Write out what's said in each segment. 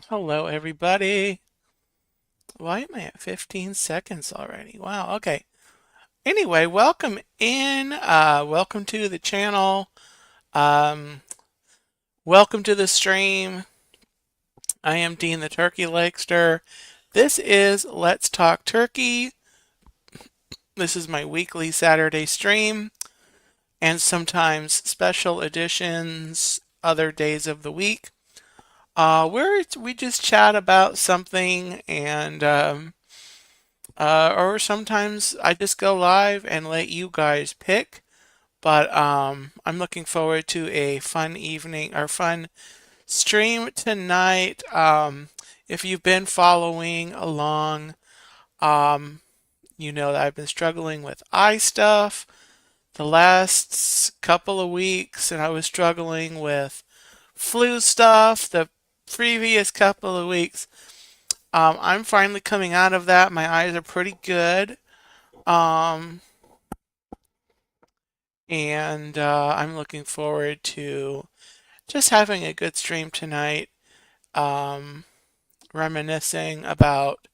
Hello, everybody. Why am I at 15 seconds already? Wow, okay. Anyway, welcome in. Welcome to the channel. Um, Welcome to the stream. I am Dean the Turkey Legster. This is Let's Talk Turkey. This is my weekly Saturday stream and sometimes special editions other days of the week. Where we just chat about something or sometimes I just go live and let you guys pick. But I'm looking forward to a fun evening or fun stream tonight. If you've been following along, um, you know that I've been struggling with eye stuff the last couple of weeks, and I was struggling with flu stuff the previous couple of weeks. I'm finally coming out of that. My eyes are pretty good. Um, and I'm looking forward to just having a good stream tonight, um, reminiscing about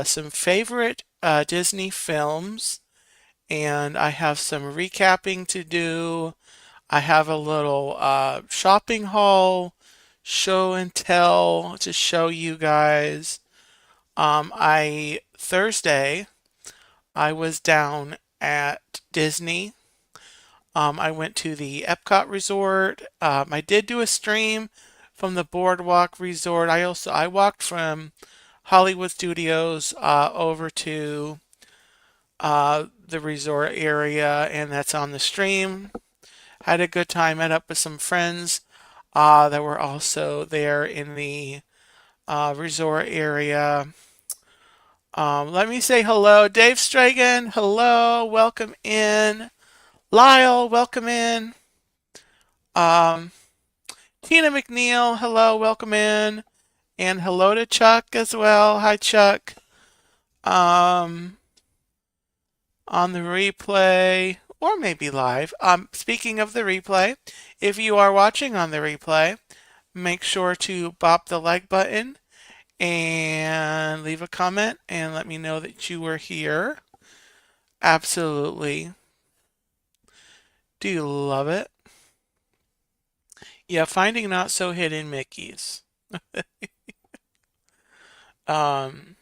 some favorite Disney films, and I have some recapping to do. I have a little shopping haul, show and tell to show you guys. I Thursday I was down at Disney. I went to the Epcot Resort. I did do a stream from the Boardwalk Resort. I walked from Hollywood Studios over to the resort area, and that's on the stream. Had a good time. Met up with some friends that were also there in the resort area. Let me say hello, Dave Stragan. Hello, welcome in. Lyle, welcome in. Um, Tina McNeil, hello, welcome in. And hello to Chuck as well. Hi, Chuck. Um, on the replay, or maybe live. Speaking of the replay, if you are watching on the replay, make sure to bop the like button and leave a comment and let me know that you were here. Absolutely. Do you love it? Yeah, finding not so hidden Mickeys. Um,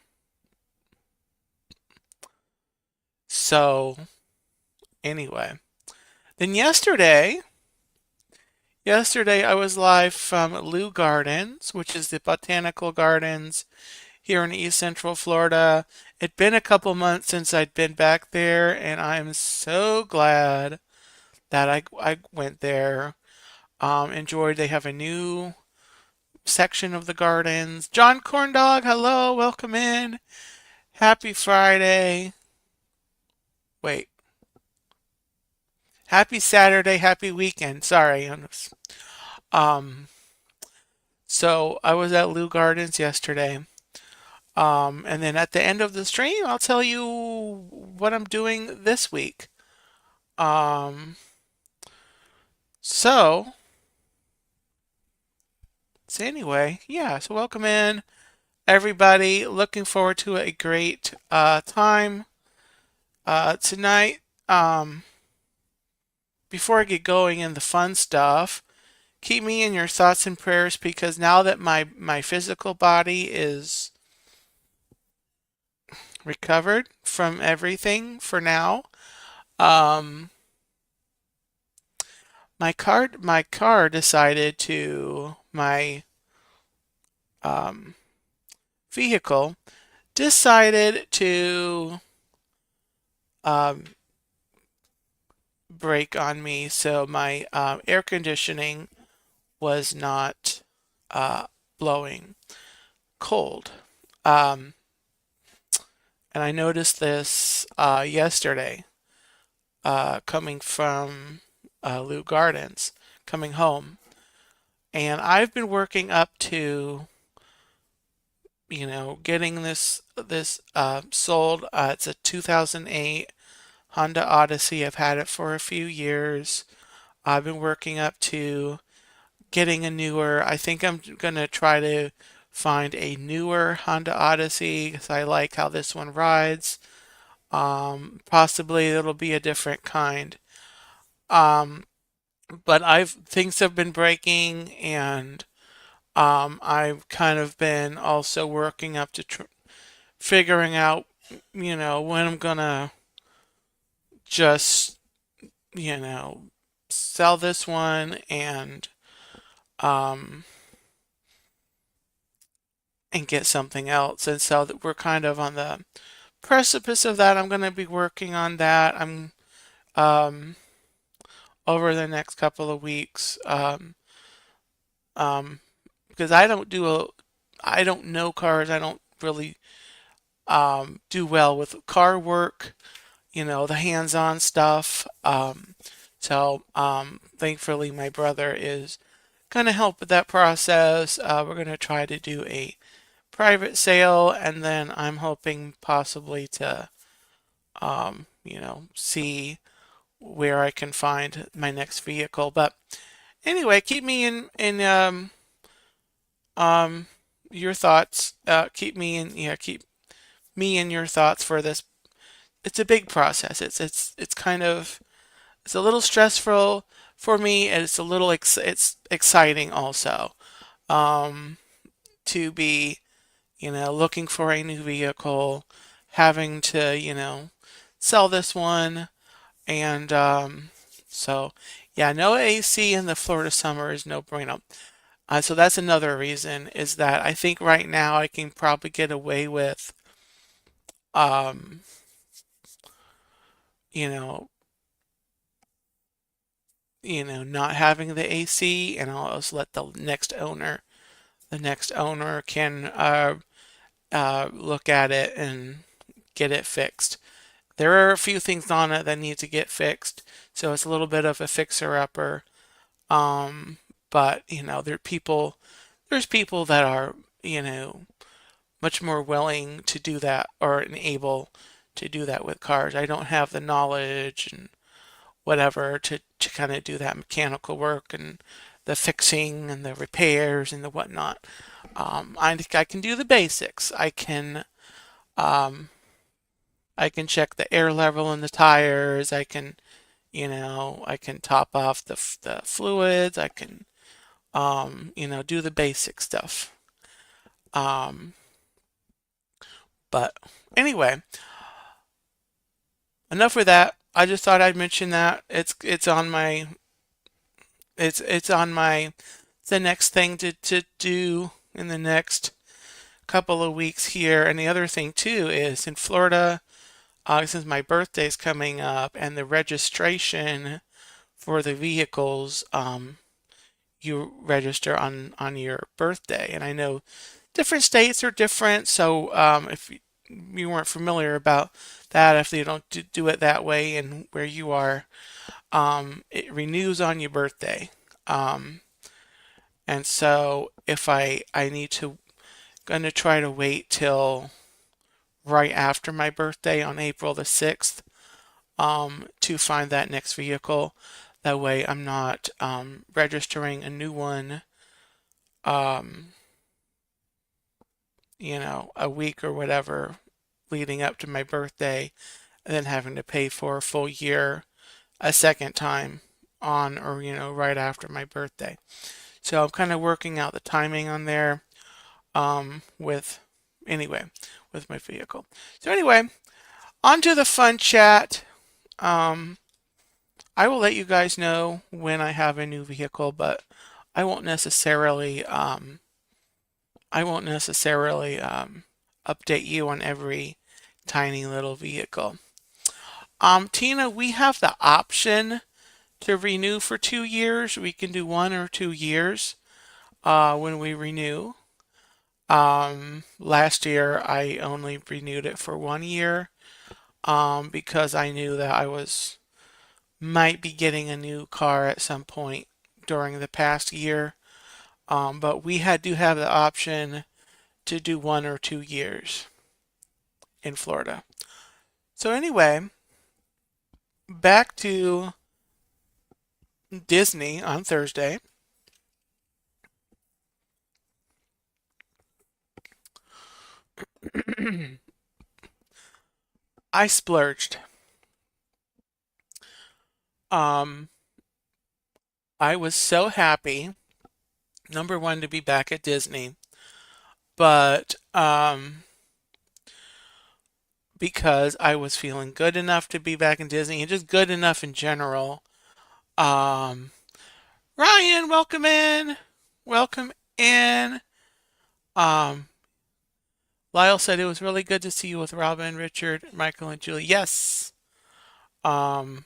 so anyway, then yesterday I was live from Lou Gardens, which is the botanical gardens here in East Central Florida. It'd been a couple months since I'd been back there, and I'm so glad that I went there. Enjoyed. They have a new section of the gardens. John Corndog, hello, welcome in. Happy Friday. Wait, happy Saturday, happy weekend. Sorry. Um, so I was at Lou Gardens yesterday. And then at the end of the stream, I'll tell you what I'm doing this week. Um, so, so anyway, yeah, so welcome in everybody. Looking forward to a great time tonight. Um, Before I get going in the fun stuff, keep me in your thoughts and prayers because now that my physical body is recovered from everything for now, um, my car decided to my um, vehicle decided to um, break on me, so my air conditioning was not uh, blowing cold. Um, and I noticed this yesterday coming from Lou Gardens, coming home. And I've been working up to, getting this sold. It's a 2008 Honda Odyssey. I've had it for a few years. I've been working up to getting a newer. I think I'm gonna try to find a newer Honda Odyssey because I like how this one rides. Possibly it'll be a different kind. Um, but I've things have been breaking, and I've kind of been also working up to figuring out, when I'm gonna just, you know, sell this one um, and get something else. And so that we're kind of on the precipice of that. I'm going to be working on that. I'm um, over the next couple of weeks um, because I don't know cars. I don't really do well with car work. The hands-on stuff. Thankfully, my brother is going to help with that process. We're going to try to do a private sale, and then I'm hoping possibly to, see where I can find my next vehicle. But anyway, keep me in um your thoughts. Keep me in your thoughts for this. It's a big process. It's kind of it's a little stressful for me, and it's a little it's exciting also. Um, to be looking for a new vehicle, having to, sell this one. And so, yeah, no AC in the Florida summer is no bueno. So that's another reason is that I think right now I can probably get away with, um, you know, not having the AC, and I'll just let the next owner can look at it and get it fixed. There are a few things on it that need to get fixed, so it's a little bit of a fixer-upper. Um, but there's people that are, much more willing to do that or able to do that with cars. I don't have the knowledge and whatever to kind of do that mechanical work and the fixing and the repairs and the whatnot. I think I can do the basics. Um, I can check the air level in the tires. I can top off the fluids. I can, do the basic stuff. Um, but anyway, enough with that. I just thought I'd mention that it's on my the next thing to do in the next couple of weeks here. And the other thing too is in Florida, since my birthday's coming up and the registration for the vehicles, you register on your birthday. And I know different states are different, so if you weren't familiar about that, if they don't do it that way and where you are, it renews on your birthday. Um, and so if I need to gonna try to wait till right after my birthday on April the 6th to find that next vehicle. That way I'm not registering a new one, um, a week or whatever leading up to my birthday, and then having to pay for a full year a second time on or, right after my birthday. So I'm kind of working out the timing on there with, anyway, with my vehicle. So anyway, on to the fun chat. Um, I will let you guys know when I have a new vehicle, but I won't necessarily I won't necessarily update you on every tiny little vehicle. Tina, we have the option to renew for 2 years. We can do 1 or 2 years when we renew. Last year I only renewed it for 1 year because I knew that I might be getting a new car at some point during the past year. But we do have the option to do 1 or 2 years in Florida. So anyway, back to Disney on Thursday. I splurged. Um, I was so happy, number one, to be back at Disney, but because I was feeling good enough to be back in Disney and just good enough in general. Um, Ryan, welcome in. Welcome in. Um, Lyle said it was really good to see you with Robin, Richard, Michael, and Julie. Yes. Um,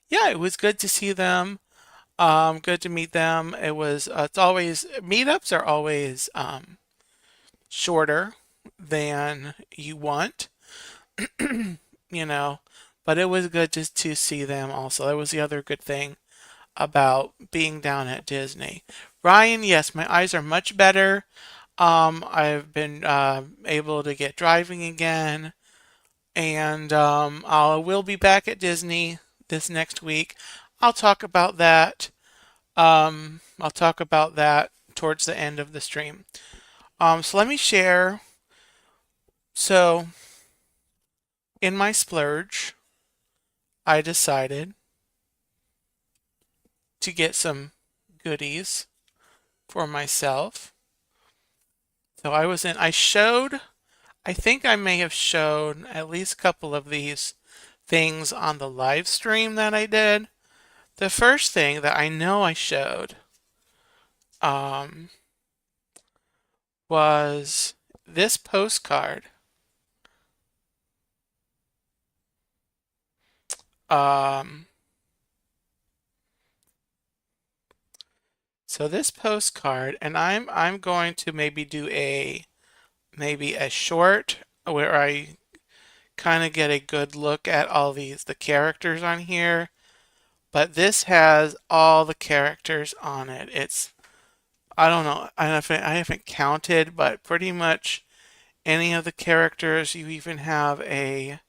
yeah, it was good to see them. Good to meet them. It's always, meetups are always, shorter than you want, you know, but it was good just to see them also. That was the other good thing about being down at Disney. Ryan, yes, my eyes are much better. I've been able to get driving again, and I will be back at Disney this next week. I'll talk about that. I'll talk about that towards the end of the stream. So let me share. So in my splurge, I decided to get some goodies for myself. So I think I may have showed at least a couple of these things on the live stream that I did. The first thing that I know I showed um, was this postcard. Um, so this postcard, and I'm going to maybe a short where I kind of get a good look at all the characters on here. But this has all the characters on it. I don't know, I haven't counted, but pretty much any of the characters. You even have a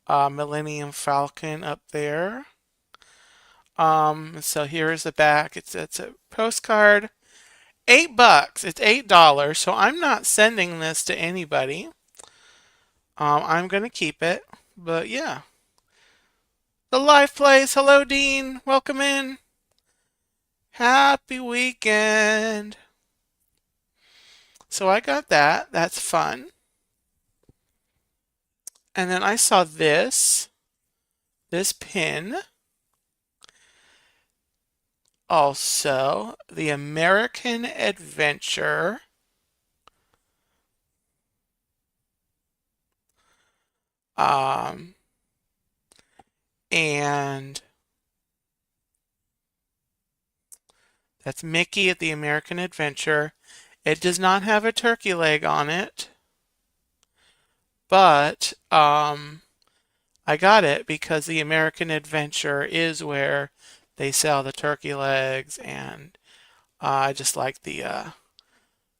Millennium Falcon up there. So here is the back. It's a postcard. $8. It's $8. So I'm not sending this to anybody. I'm gonna keep it. But yeah. The live plays. Hello, Dean. Welcome in. Happy weekend. So I got that. That's fun. And then I saw this pin. Also, the American Adventure. Um, and that's Mickey at the American Adventure. It does not have a turkey leg on it, but I got it because the American Adventure is where they sell the turkey legs, and I just like the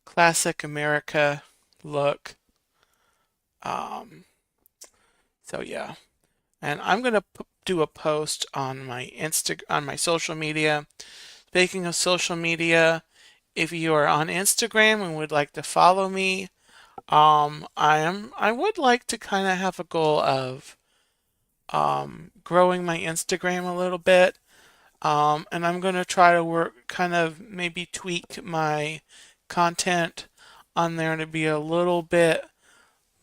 classic America look. Um, so yeah, and I'm gonna do a post on my social media. Speaking of social media, if you are on Instagram and would like to follow me, I would like to kind of have a goal of growing my Instagram a little bit. And I'm going to try to work, kind of maybe tweak my content on there to be a little bit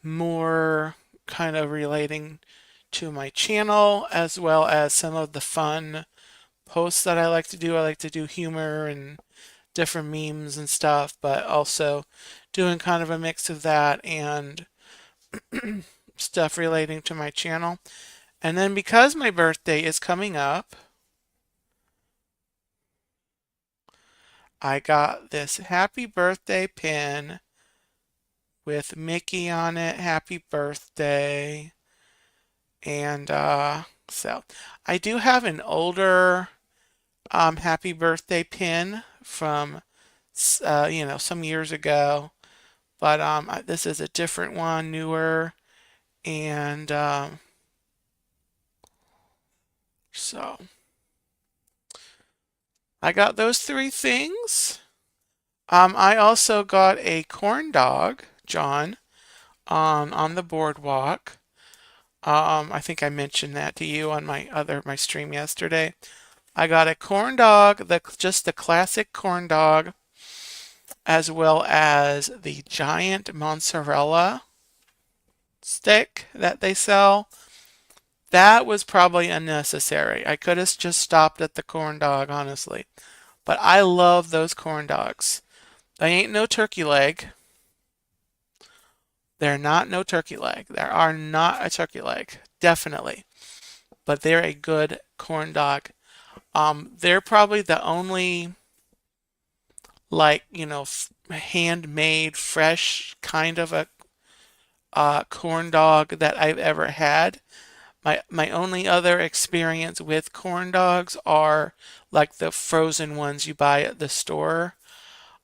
more kind of relating to my channel, as well as some of the fun posts that I like to do. I like to do humor and different memes and stuff, but also doing kind of a mix of that and stuff relating to my channel. And then because my birthday is coming up, I got this happy birthday pin with Mickey on it. Happy birthday. And so I do have an older happy birthday pin from some years ago, but this is a different one, newer, and so I got those three things. I also got a corn dog, John. on the boardwalk. I think I mentioned that to you on my stream yesterday. I got a corn dog, just the classic corn dog, as well as the giant mozzarella stick that they sell. That was probably unnecessary. I could have just stopped at the corn dog, honestly. But I love those corn dogs. They ain't no turkey leg. They're not no turkey leg. There are not a turkey leg, definitely. But they're a good corn dog. They're probably the only handmade, fresh kind of a corn dog that I've ever had. My only other experience with corn dogs are like the frozen ones you buy at the store.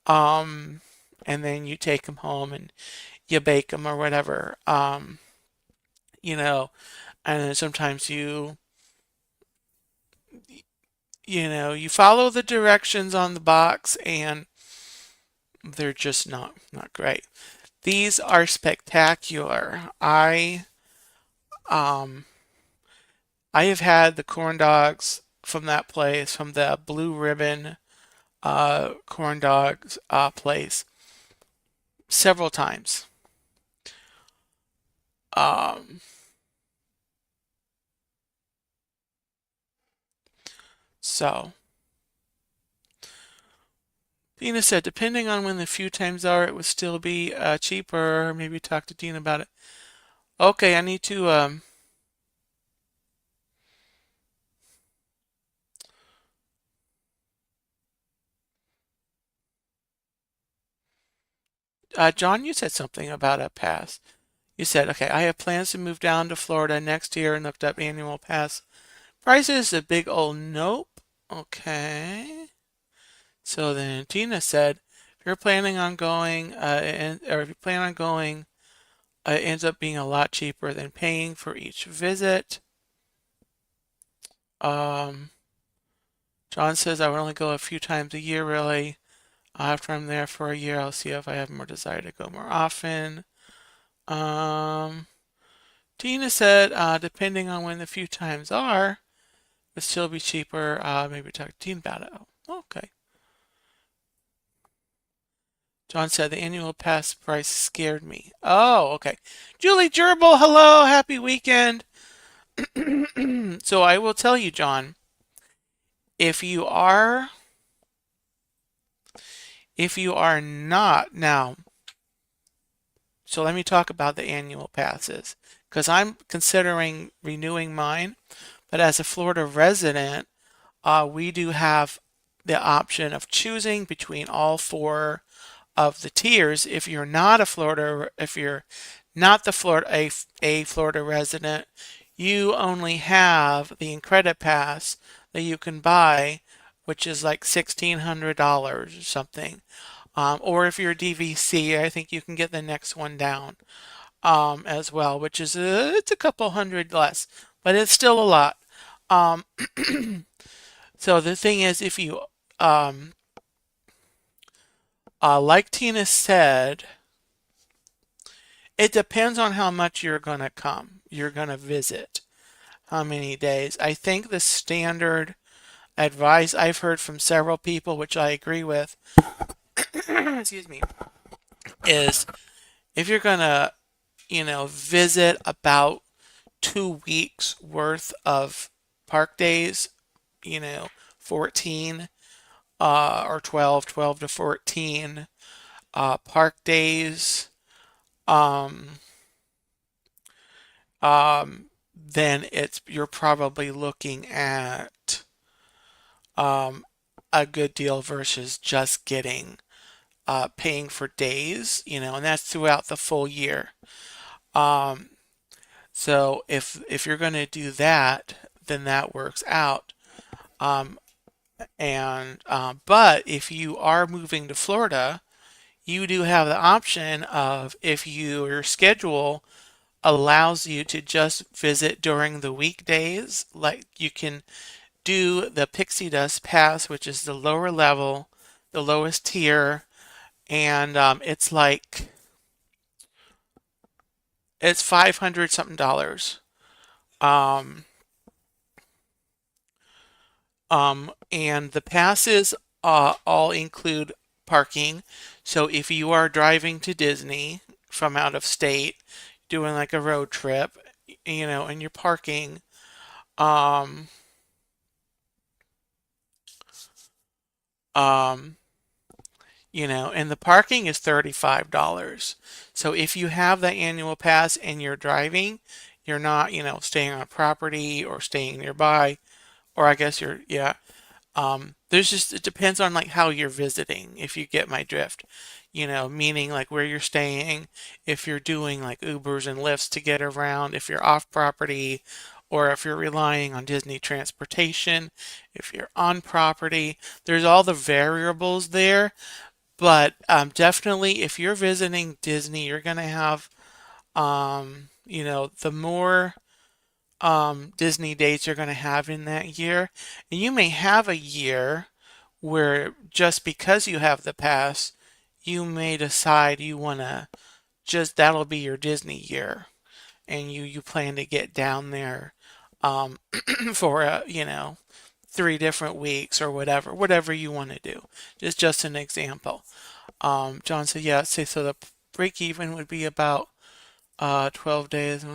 Um, and then you take them home and you bake them or whatever. You know, and then sometimes you follow the directions on the box and they're just not great. These are spectacular. Um I have had the corn dogs from that place, from the Blue Ribbon corn dogs place several times. Um so Dina said, depending on when the few times are, it would still be cheaper. Maybe talk to Dina about it. Okay, I need to John, you said something about a pass. You said, okay, I have plans to move down to Florida next year and looked up annual pass prices. A big old nope. Okay. So then Tina said, if you're planning on going, or if you plan on going, it ends up being a lot cheaper than paying for each visit. Um, John says, I would only go a few times a year, really. After I'm there for a year, I'll see if I have more desire to go more often. Um, Tina said, depending on when the few times are, it would still be cheaper. Maybe talk to Tina about it. Oh, okay. John said the annual pass price scared me. Oh, okay. Julie Gerbil, hello, happy weekend. So I will tell you, John, if you are not now, so let me talk about the annual passes because I'm considering renewing mine, but as a Florida resident, we do have the option of choosing between all four of the tiers. If you're not the a Florida resident, you only have the credit pass that you can buy, which is like $1,600 or something. Or if you're a DVC, I think you can get the next one down as well, which is it's a couple hundred less, but it's still a lot. Um, so the thing is, if you um, like Tina said, it depends on how much you're gonna come. You're gonna visit. How many days? I think the standard advice I've heard from several people, which I agree with, excuse me, is if you're gonna, visit about 2 weeks worth of park days, 14 or 12 to 14 park days, um, then you're probably looking at a good deal versus just getting paying for days, and that's throughout the full year. Um, so if you're going to do that, then that works out. Um, but if you are moving to Florida, you do have the option of if your schedule allows you to just visit during the weekdays, like you can do the Pixie Dust Pass, which is the lower level, the lowest tier, and it's like It's 500 something dollars. Um, and the passes all include parking. So if you are driving to Disney from out of state, doing like a road trip, and you're parking, um, um, and the parking is $35. So if you have the annual pass and you're driving, you're not, staying on property or staying nearby, or I guess yeah. There's just, it depends on like how you're visiting, if you get my drift, meaning like where you're staying, if you're doing like Ubers and Lyfts to get around, if you're off property, or if you're relying on Disney transportation, if you're on property, there's all the variables there. But definitely, if you're visiting Disney, you're going to have, the more Disney dates you're going to have in that year. And you may have a year where just because you have the pass, you may decide you want to just that'll be your Disney year, and you plan to get down there um, for 3 different weeks or whatever you want to do. Just an example. John said, yeah, say so the break even would be about 12 days.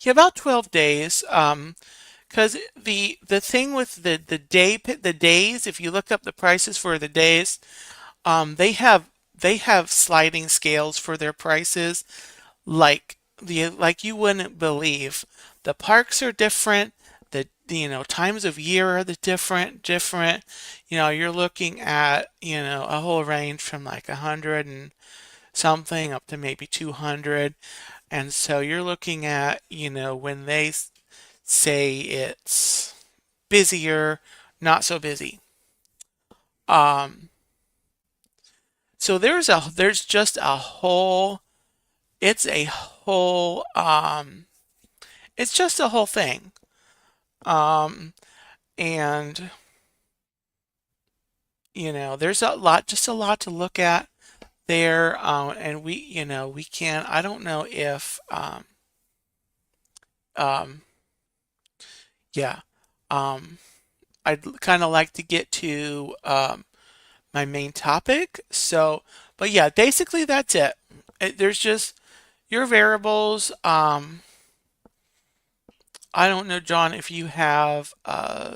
Yeah, about 12 days. Because the thing with the days, if you look up the prices for the days, they have sliding scales for their prices, like you wouldn't believe. The parks are different. The times of year are the different. You're looking at a whole range from like 100 and something up to maybe 200. And so you're looking at, when they say it's busier, not so busy. Um, so there's just a whole it's a whole it's just a whole thing. Um, and there's just a lot to look at there. And we can I don't know if um yeah. Um, I'd kind of like to get to my main topic. So, but yeah, basically that's it. There's just your variables. I don't know, John, if you have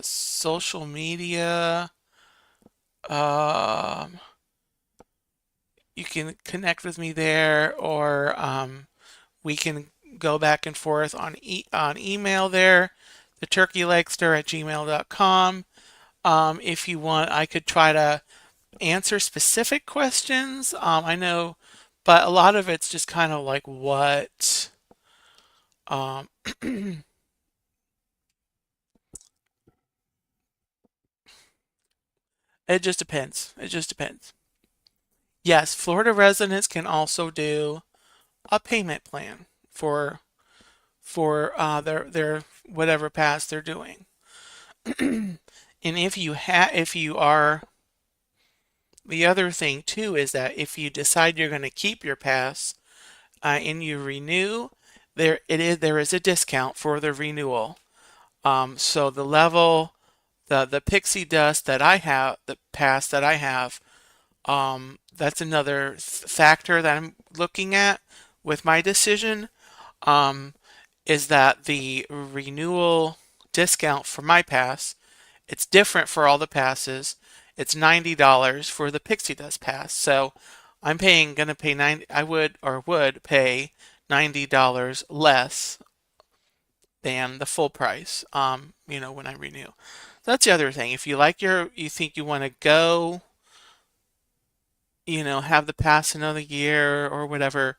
social media. Um, you can connect with me there, or we can go back and forth on email there, the turkeylegster@gmail.com. If you want, I could try to answer specific questions. I know, but a lot of it's just kind of like what. Um, it just depends. It just depends. Yes, Florida residents can also do a payment plan for their whatever pass they're doing. And if you are the other thing too is that if you decide you're going to keep your pass and you renew, there is a discount for the renewal. So the pixie dust that I have, the pass that I have, that's another factor that I'm looking at with my decision. Um, is that the renewal discount for my pass, it's different for all the passes. It's $90 for the Pixie Dust pass. So gonna pay 90, I would pay $90 less than the full price, when I renew. That's the other thing. If you think you want to go, have the pass another year or whatever,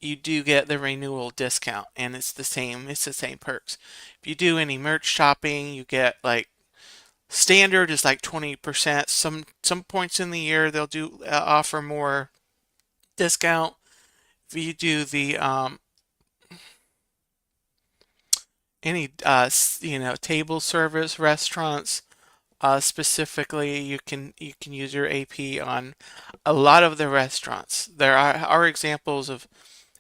you do get the renewal discount, and it's the same perks. If you do any merch shopping, you get like standard is like 20%. Some points in the year they'll do offer more discount. If you do the any table service restaurants, specifically, you can use your AP on a lot of the restaurants. There are examples of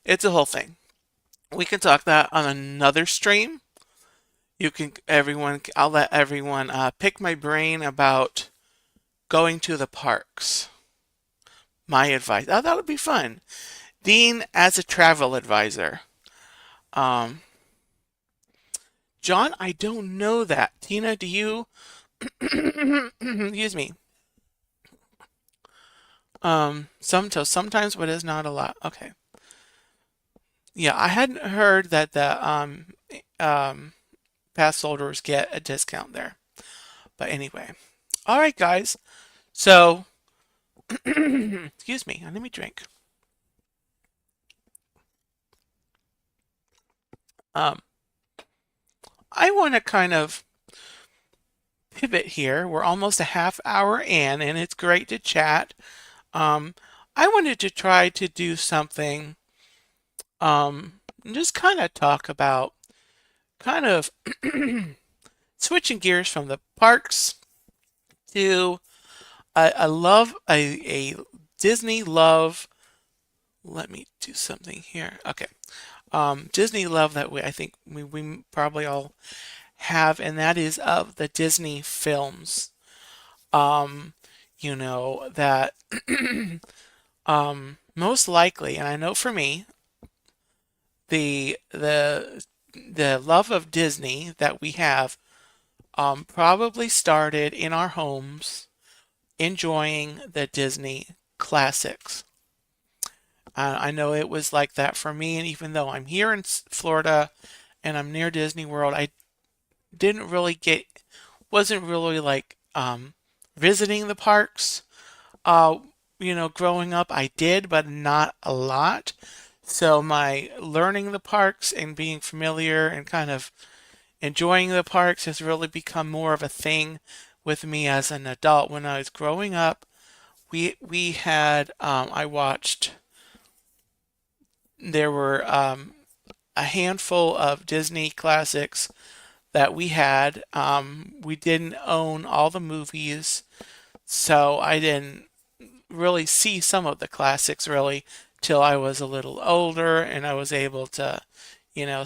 it's a whole thing. We can talk that on another stream. I'll let everyone pick my brain about going to the parks. My advice. Oh, that would be fun. Dean as a travel advisor. Um, John, I don't know that. Tina, do you? Excuse me. Sometimes, but it's not a lot. Okay. Yeah, I hadn't heard that the um, pass holders get a discount there. But anyway. All right, guys. So, excuse me. Let me drink. Um, I want to kind of pivot here. We're almost a half hour in, and it's great to chat. Um, I wanted to try to do something, just kind of talk about kind of switching gears from the parks to a Disney love. Let me do something here. Okay. Disney love that I think we probably all have, and that is of the Disney films. Um, that most likely, and I know for me, the the the love of Disney that we have probably started in our homes enjoying the Disney classics. I know it was like that for me, and even though I'm here in Florida and I'm near Disney World, I didn't really wasn't really like visiting the parks. Uh, growing up, I did, but not a lot. So my learning the parks and being familiar and kind of enjoying the parks has really become more of a thing with me as an adult. When I was growing up, we had I watched there were a handful of Disney classics that we had. We didn't own all the movies, so I didn't really see some of the classics really till I was a little older and I was able to,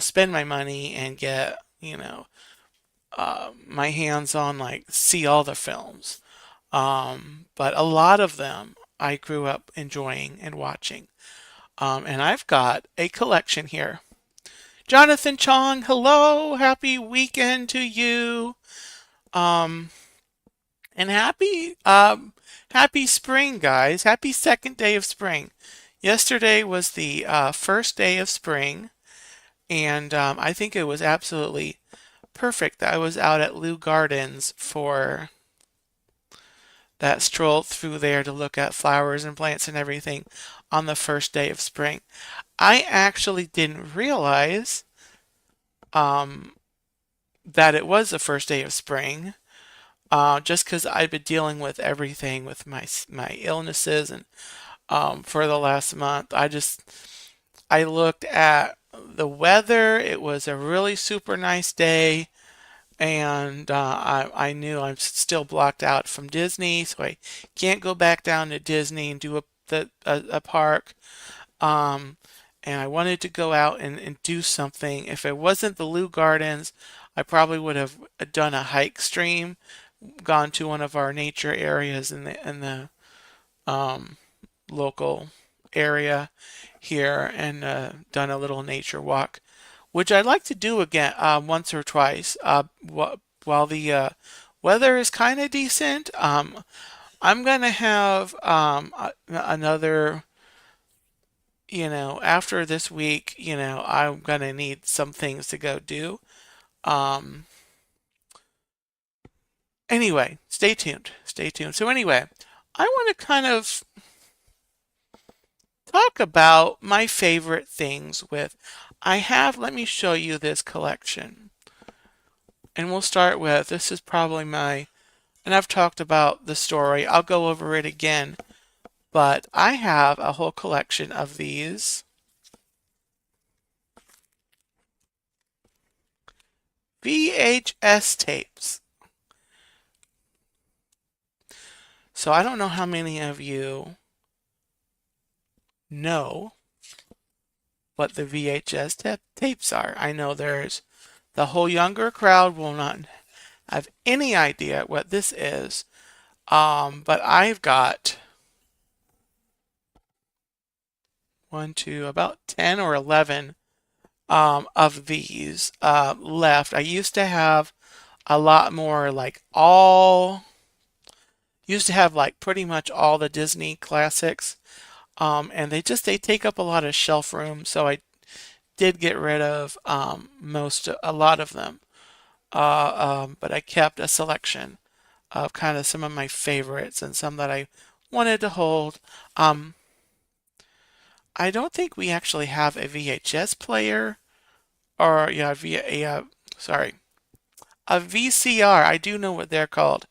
spend my money and get, my hands on like see all the films. But a lot of them I grew up enjoying and watching. And I've got a collection here. Jonathan Chong, hello, happy weekend to you. Um, and happy spring, guys. Happy second day of spring. Yesterday was the first day of spring, and I think it was absolutely perfect that I was out at Lou Gardens for that stroll through there to look at flowers and plants and everything on the first day of spring. I actually didn't realize um, that it was the first day of spring, just because I've been dealing with everything with my illnesses and for the last month. I looked at the weather. It was a really super nice day, and I knew I'm still blocked out from Disney, so I can't go back down to Disney and do a park. Um, and I wanted to go out and do something. If it wasn't the Lou Gardens, I probably would have done a hike stream, gone to one of our nature areas in the um, local area here and done a little nature walk, which I'd like to do again once or twice. While the weather is kind of decent, I'm gonna have another. After this week, I'm gonna need some things to go do. Um, anyway, stay tuned. Stay tuned. So anyway, I want to kind of talk about my favorite things with let me show you this collection. And we'll start with this is probably and I've talked about the story. I'll go over it again, but I have a whole collection of these VHS tapes. So I don't know how many of you know what the VHS tapes are. I know there's the whole younger crowd will not have any idea what this is. But I've got about 10 or 11 of these left. I used to have a lot more, used to have like pretty much all the Disney classics. And they take up a lot of shelf room, so I did get rid of a lot of them. But I kept a selection of kind of some of my favorites and some that I wanted to hold. Um, I don't think we actually have a VHS player or yeah, sorry, a VCR. I do know what they're called.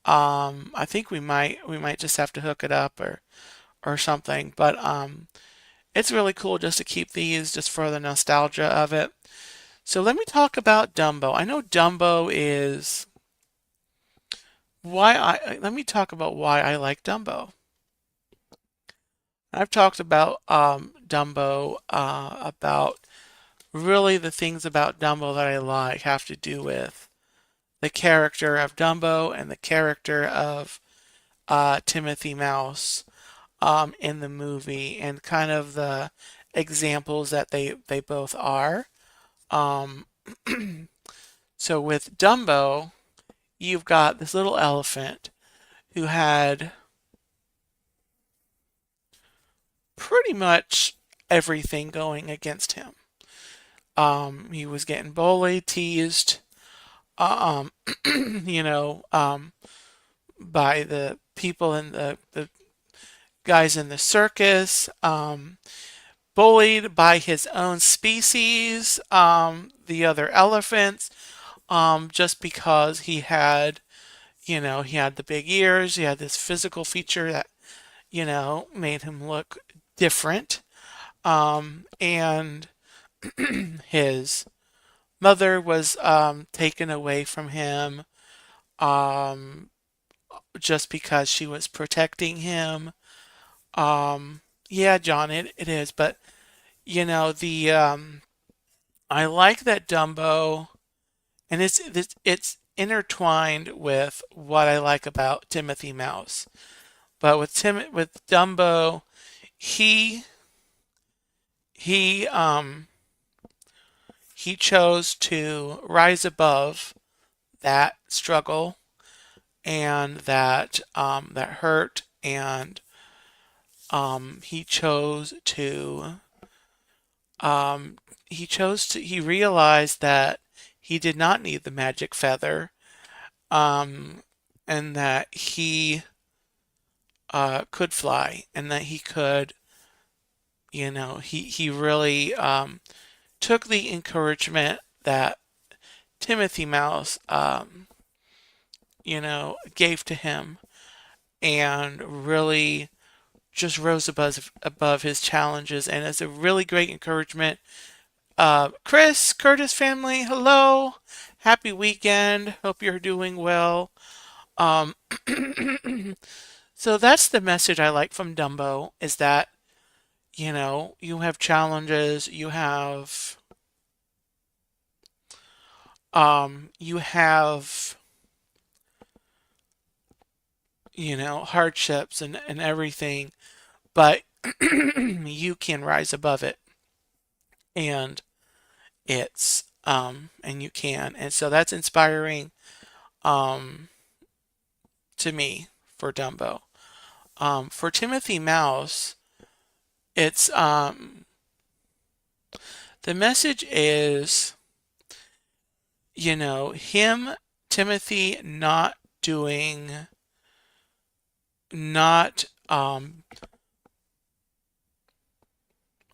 I think we might just have to hook it up or something. But it's really cool just to keep these just for the nostalgia of it. So let me talk about Dumbo. I know Dumbo is let me talk about why I like Dumbo. I've talked about Dumbo about really the things about Dumbo that I like have to do with the character of Dumbo and the character of Timothy Mouse in the movie and kind of the examples that they both are. Um, so with Dumbo, you've got this little elephant who had pretty much everything going against him. He was getting bullied, teased, um, you know, by the people in the guys in the circus, bullied by his own species, the other elephants, just because he had the big ears, he had this physical feature that, made him look different. And his mother was taken away from him um, just because she was protecting him. Yeah, John, it is, but the I like that Dumbo, and it's intertwined with what I like about Timothy Mouse. But with Dumbo, he he um he chose to rise above that struggle and that hurt, and he chose to he realized that he did not need the magic feather, um, and that he could fly, and that he could, he really took the encouragement that Timothy Mouse, gave to him, and really just rose above his challenges, and it's a really great encouragement. Chris, Curtis family, hello. Happy weekend. Hope you're doing well. Um, so that's the message I like from Dumbo is that, you have challenges, you have, hardships and everything, but you can rise above it. And and you can. And so that's inspiring um, to me for Dumbo. For Timothy Mouse, it's the message is, him, Timothy, not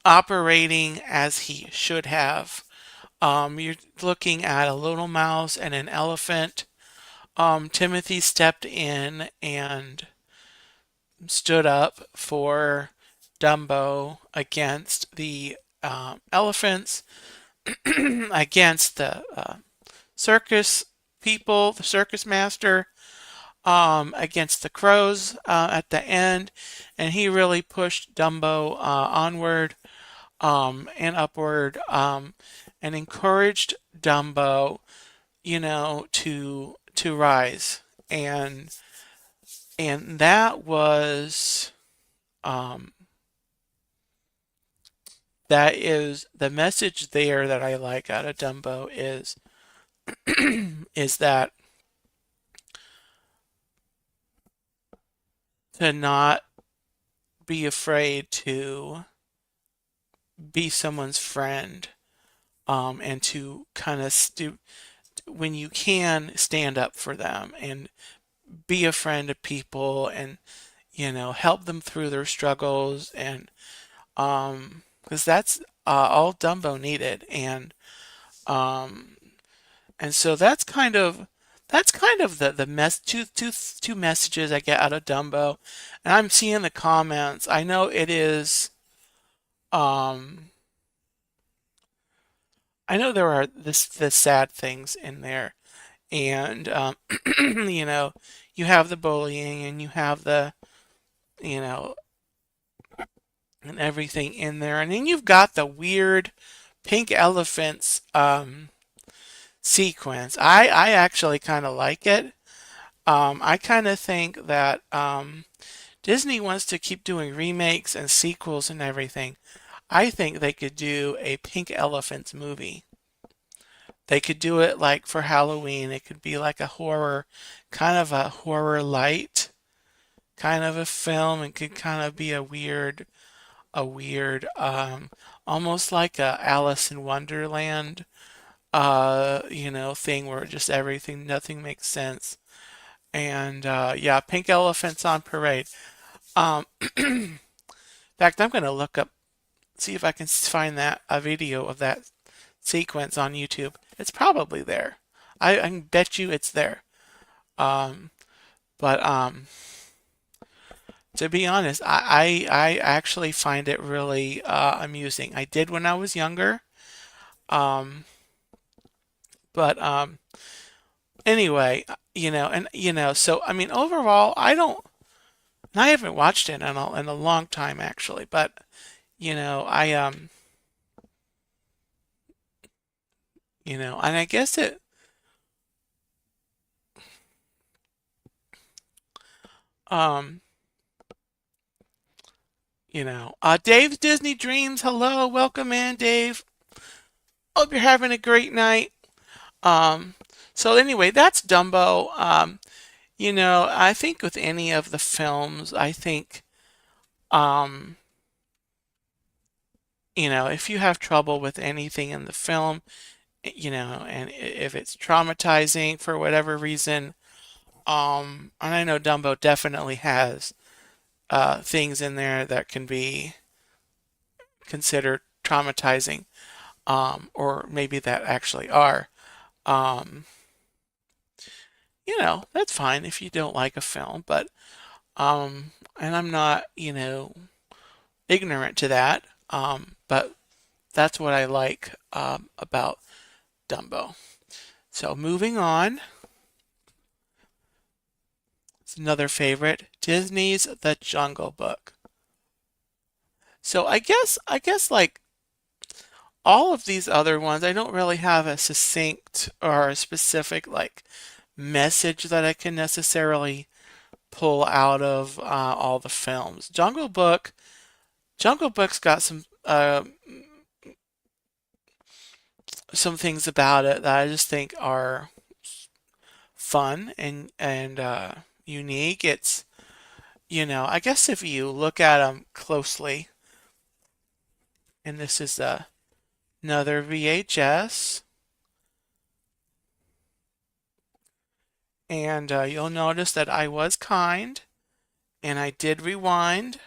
operating as he should have. You're looking at a little mouse and an elephant. Timothy stepped in and stood up for Dumbo against the elephants, against the circus people, the circus master, against the crows at the end, and he really pushed Dumbo onward. and upward, and encouraged Dumbo, to rise. And that was um, that is the message there that I like out of Dumbo is that to not be afraid to be someone's friend, and to kind of when you can stand up for them and be a friend of people and help them through their struggles, and because that's all Dumbo needed. Um and so that's kind of the two messages I get out of Dumbo. And I'm seeing the comments. I know it is um I know there are the sad things in there, and you know you have the bullying, and you have the you know and everything in there, and then you've got the weird pink elephants sequence. I actually kind of like it. I kind of think that Disney wants to keep doing remakes and sequels and everything. I think they could do a Pink Elephants movie. They could do it like for Halloween. It could be like a horror, kind of a horror light kind of a film. It could kind of be a weird, almost like a Alice in Wonderland, thing where just nothing makes sense. And yeah, Pink Elephants on Parade. In fact, I'm gonna look up, see if I can find that a video of that sequence on YouTube. It's probably there. I can bet you it's there. Um, but to be honest, I actually find it really amusing. I did when I was younger. Um, but anyway, and so I mean, overall, I haven't watched it in a long time actually. But I and I guess it, um, Dave's Disney Dreams. Hello, welcome in, Dave. Hope you're having a great night. Um, so anyway, that's Dumbo. I think with any of the films, I think, um, if you have trouble with anything in the film, and if it's traumatizing for whatever reason, and I know Dumbo definitely has things in there that can be considered traumatizing, or maybe that actually are. Um, that's fine if you don't like a film, but and I'm not, ignorant to that. But that's what I like about Dumbo. So moving on, it's another favorite, Disney's The Jungle Book. So I guess like all of these other ones, I don't really have a succinct or a specific like message that I can necessarily pull out of all the films. Jungle Book's got some things about it that I just think are fun and unique. It's I guess if you look at them closely, and this is another VHS, and you'll notice that I was kind, and I did rewind.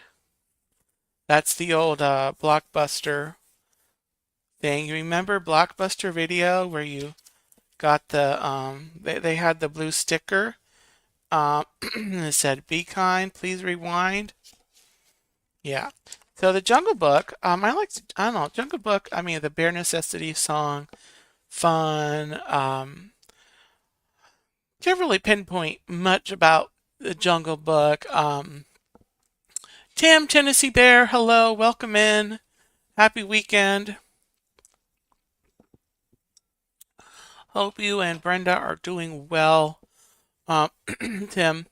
That's the old Blockbuster thing. You remember Blockbuster Video where you got they had the blue sticker. It said, "Be kind, please rewind." Yeah. So the Jungle Book, I don't know, Jungle Book, I mean, the Bare Necessity song, fun. Can't really pinpoint much about the Jungle Book. Tim, Tennessee Bear, hello, welcome in. Happy weekend. Hope you and Brenda are doing well. Um, Tim,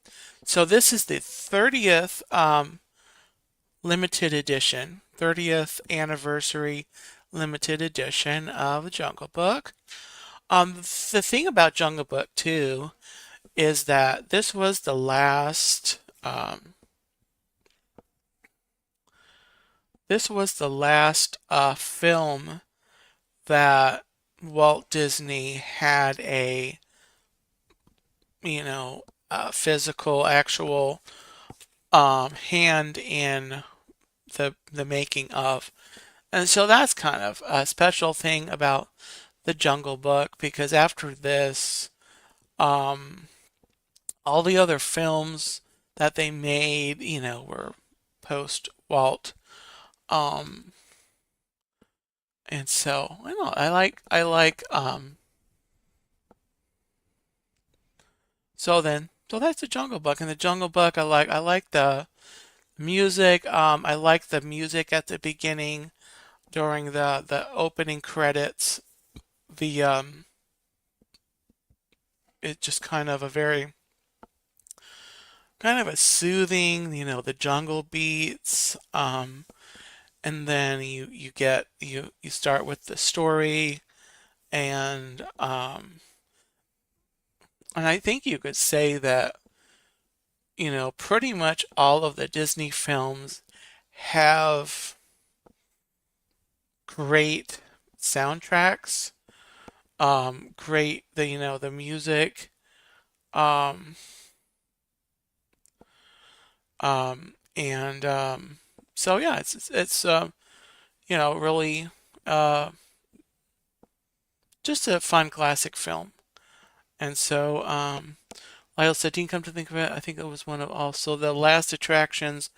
so this is the 30th limited edition, 30th anniversary limited edition of the Jungle Book. The thing about Jungle Book too is that this was the last film that Walt Disney had a physical, actual hand in the making of. And so that's kind of a special thing about the Jungle Book because after this, um, all the other films that they made, were post Walt. Um, and so I don't know, so that's the Jungle Book. And the Jungle Book I like the music. I like the music at the beginning during the opening credits. The It's just kind of a soothing, the jungle beats. And then you start with the story, and I think you could say that pretty much all of the Disney films have great soundtracks. Great the music. Um, and So yeah, it's really uh just a fun classic film. And so Lyle said, didn't come to think of it, I think it was one of also the last attractions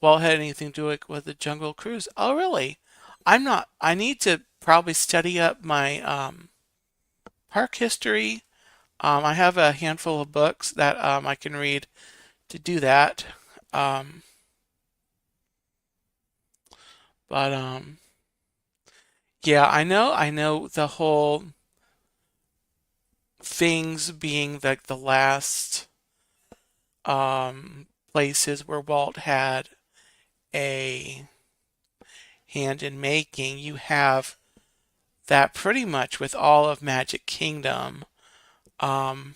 Walt had anything to do with the Jungle Cruise. Oh really? I need to probably study up my park history. I have a handful of books that I can read to do that. Um, but yeah, I know the whole things being like the last places where Walt had a hand in making. You have that pretty much with all of Magic Kingdom. Um,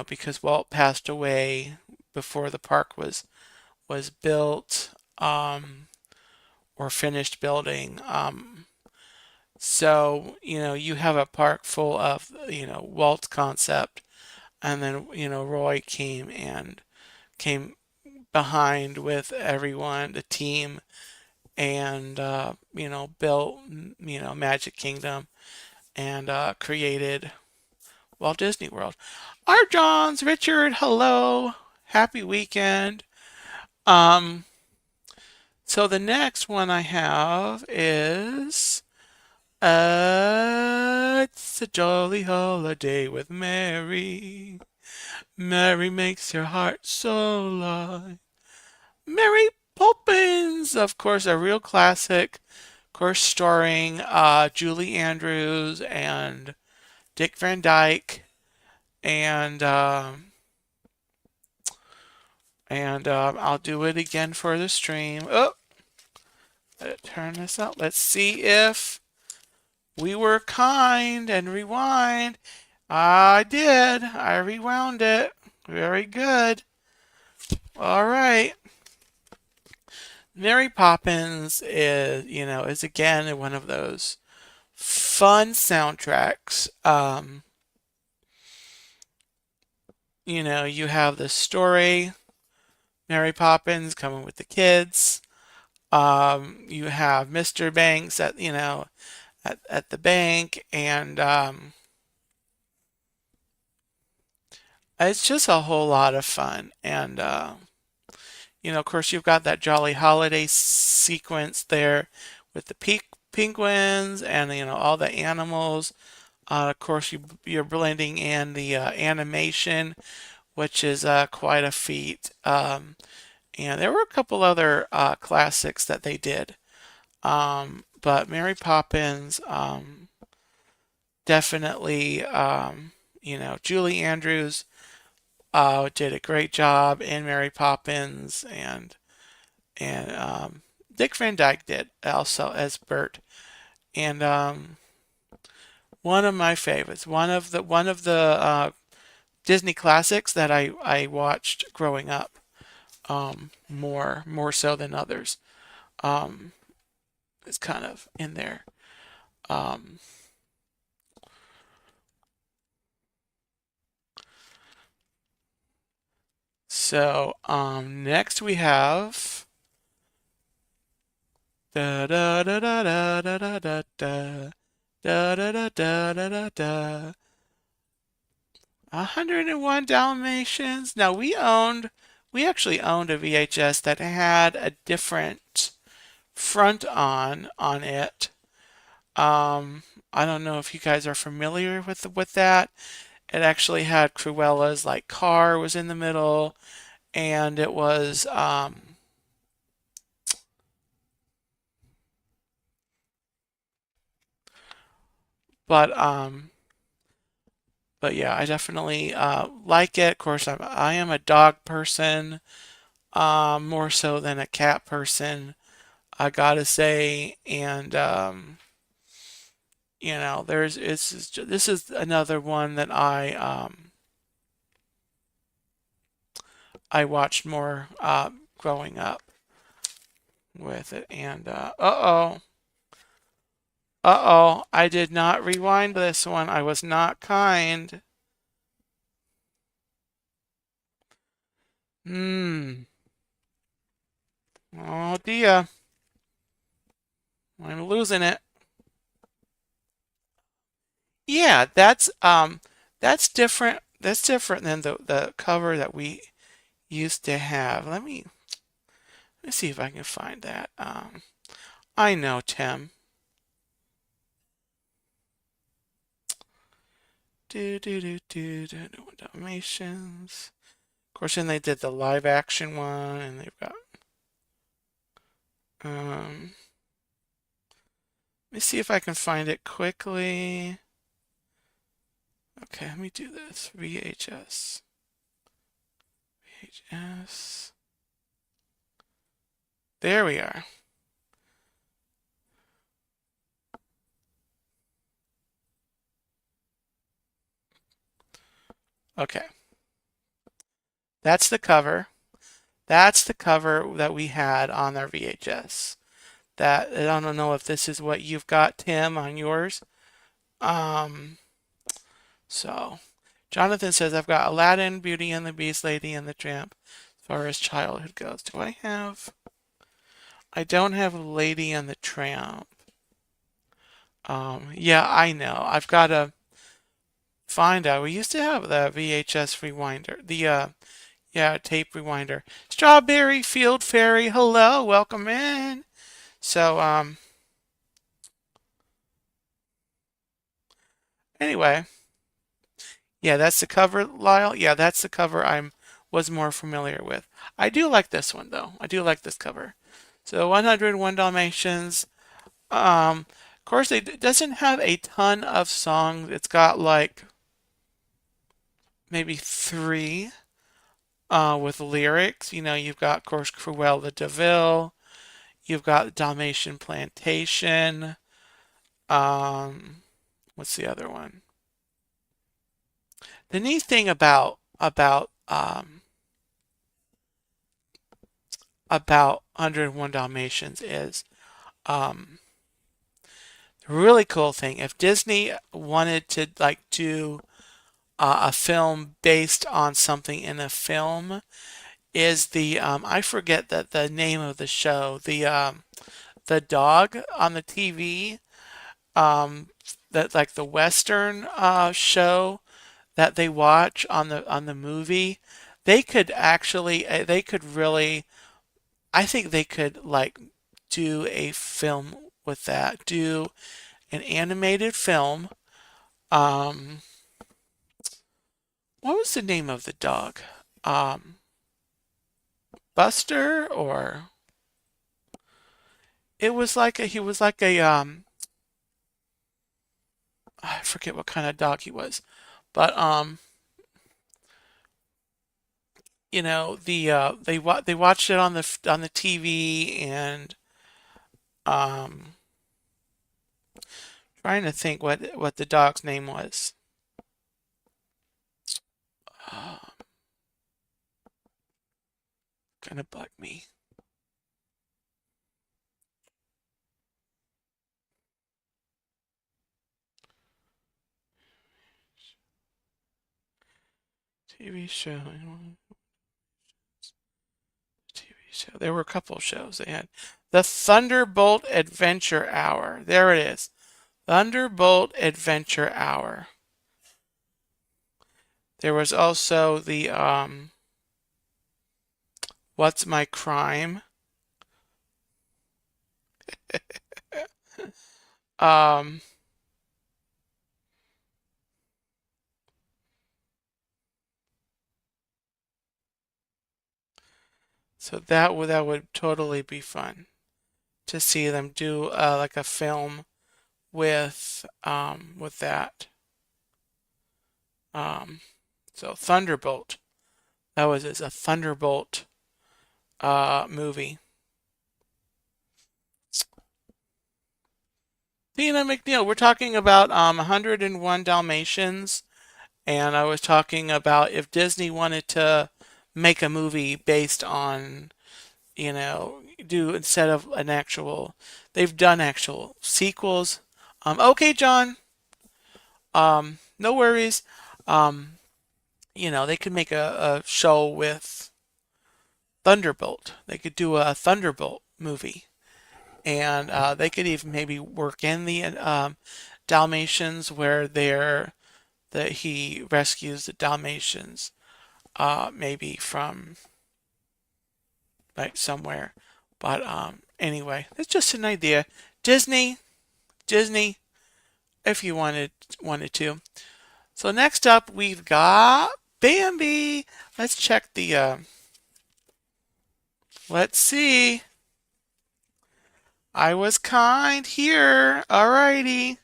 because Walt passed away before the park was built or finished building. So, you have a park full of, Walt's concept, and then, Roy came behind with everyone, the team, and, built, Magic Kingdom and created Walt Disney World. Art Johns, Richard, hello. Happy weekend. Um, so the next one I have is it's a jolly holiday with Mary. Mary makes your heart so light. Mary Poppins, of course, a real classic. Of course, starring Julie Andrews and Dick Van Dyke, and I'll do it again for the stream. Oh, let turn this up. Let's see if we were kind and rewind. I did. I rewound it. Very good. All right. Mary Poppins is again one of those fun soundtracks. You have the story, Mary Poppins coming with the kids. You have Mr. Banks at the bank, and it's just a whole lot of fun. And of course, you've got that jolly holiday sequence there with the penguins and all the animals. Of course, you're blending in the animation, which is quite a feat. And there were a couple other classics that they did. But Mary Poppins, definitely, Julie Andrews did a great job in Mary Poppins, and Dick Van Dyke did also as Bert. And one of my favorites, one of the Disney classics that I watched growing up, more so than others, um, is kind of in there. Um, Next we have da da da da da da da da da da da da da da da 101 Dalmatians. Now we actually owned a VHS that had a different front on it. Um, I don't know if you guys are familiar with that. It actually had Cruella's like car was in the middle, and it was but but yeah, I definitely like it. Of course, I am a dog person, more so than a cat person, I gotta say. And this is another one that I watched more growing up with it. And I did not rewind this one. I was not kind. Hmm. Oh dear, I'm losing it. Yeah, that's different. That's different than the cover that we used to have. Let me see if I can find that. I know, Tim. Do Dalmatians. Of course, then they did the live action one, and they've got. Let me see if I can find it quickly. Okay, let me do this. VHS. VHS. There we are. Okay, that's the cover. That's the cover that we had on our VHS. That I don't know if this is what you've got, Tim, on yours. Um, so Jonathan says I've got Aladdin, Beauty and the Beast, Lady and the Tramp. As far as childhood goes, do I have? I don't have Lady and the Tramp. Yeah, I know. I've got to find out. We used to have the VHS rewinder, yeah, tape rewinder. Strawberry Field Fairy, hello, welcome in. So, anyway, yeah, that's the cover, Lyle. Yeah, that's the cover I'm was more familiar with. I do like this one though. I do like this cover. So 101 Dalmatians. Of course, it doesn't have a ton of songs. It's got like maybe three with lyrics. You've got, of course, Cruella de Vil. You've got Dalmatian Plantation. Um, what's the other one? The neat thing about 101 Dalmatians is the really cool thing. If Disney wanted to like do a film based on something in a film, is the I forget the name of the show. The dog on the TV. That like the Western show that they watch on the movie. They could really, I think they could like do a film with that, do an animated film. Um, what was the name of the dog? Um, Buster, or it was like he was like a I forget what kind of dog he was, but they watched it on the TV, and um trying to think what the dog's name was. Uh, Gonna bug me. TV show. TV show. There were a couple of shows they had. The Thunderbolt Adventure Hour. There it is. Thunderbolt Adventure Hour. There was also the What's My Crime? Um, so that would totally be fun to see them do like a film with that. Um, so Thunderbolt. That was a Thunderbolt movie. Tina McNeil, we're talking about 101 Dalmatians, and I was talking about if Disney wanted to make a movie based on, do instead of an actual, they've done actual sequels. Okay, John, no worries. Um, they could make a show with Thunderbolt. They could do a Thunderbolt movie, and they could even maybe work in the Dalmatians where that he rescues the Dalmatians, maybe from like somewhere. But anyway, it's just an idea. Disney, Disney, if you wanted to. So next up, we've got Bambi. Let's check the. Let's see. I was kind here. Alrighty.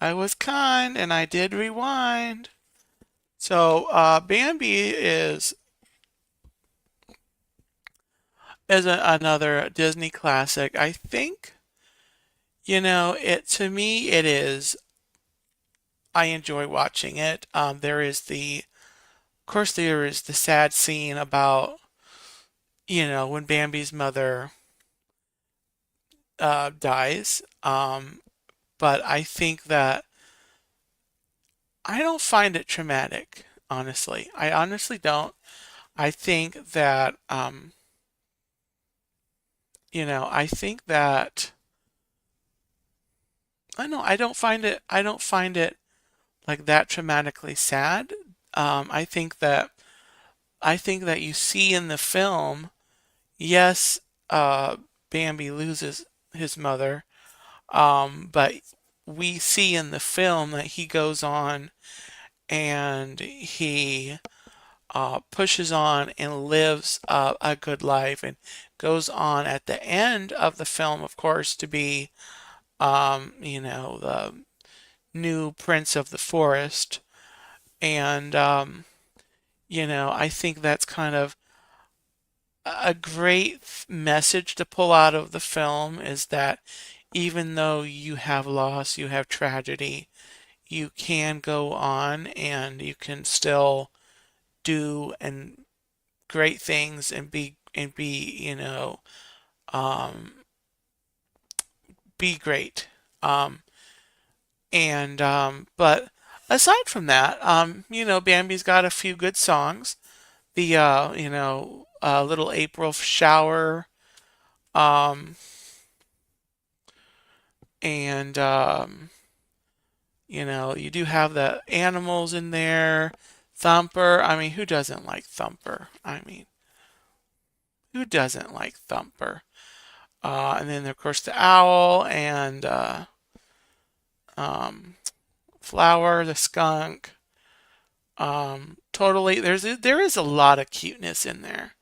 I was kind and I did rewind. So Bambi is another Disney classic. I think, it to me it is. I enjoy watching it. Of course, there is the sad scene about, when Bambi's mother dies. But I think that I don't find it traumatic, honestly. I honestly don't. I think that, I think that I know I don't find it like that traumatically sad. I think that you see in the film, yes, Bambi loses his mother, but we see in the film that he goes on and he pushes on and lives a good life and goes on at the end of the film, of course, to be, the new prince of the forest. And, I think that's kind of a great message to pull out of the film is that even though you have loss, you have tragedy, you can go on and you can still do and great things and be um, be great. Um, and but aside from that, Bambi's got a few good songs. The Little April Shower, um, and you do have the animals in there. Thumper. I mean, who doesn't like Thumper? I mean, who doesn't like Thumper? And then of course the owl and um, Flower, the skunk. Totally. There is a lot of cuteness in there.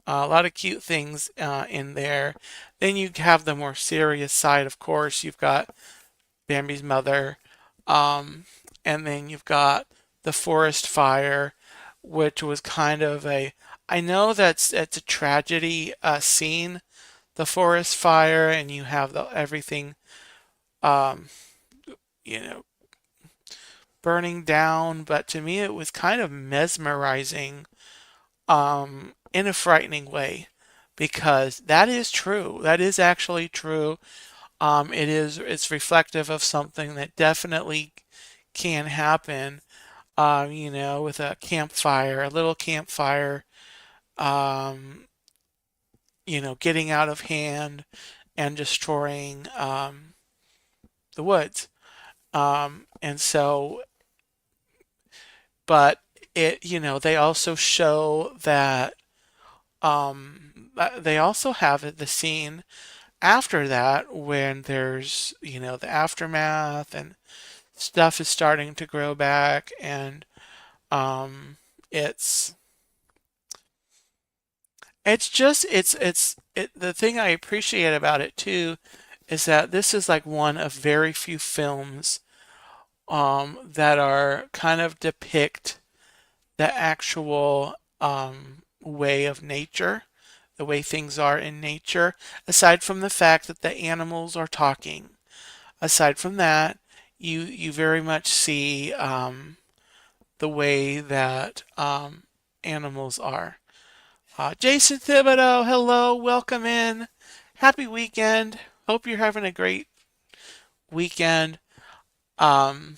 A lot of cute things in there. Then you have the more serious side, of course. You've got Bambi's mother, um, and then you've got the forest fire, which was kind of a. I know that's it's a tragedy scene, the forest fire, and you have everything, um, you know, burning down. But to me, it was kind of mesmerizing, in a frightening way, because that is true. That is actually true. It's reflective of something that definitely can happen. With a campfire, a little campfire, um, getting out of hand and destroying the woods. And so, but they also show that they also have the scene after that when there's, the aftermath and stuff is starting to grow back, and um, it's the thing I appreciate about it too is that this is like one of very few films that are kind of depict the actual way of nature, the way things are in nature, aside from the fact that the animals are talking. Aside from that, you very much see the way that animals are. Jason Thibodeau, hello, welcome in. Happy weekend. Hope you're having a great weekend. Um,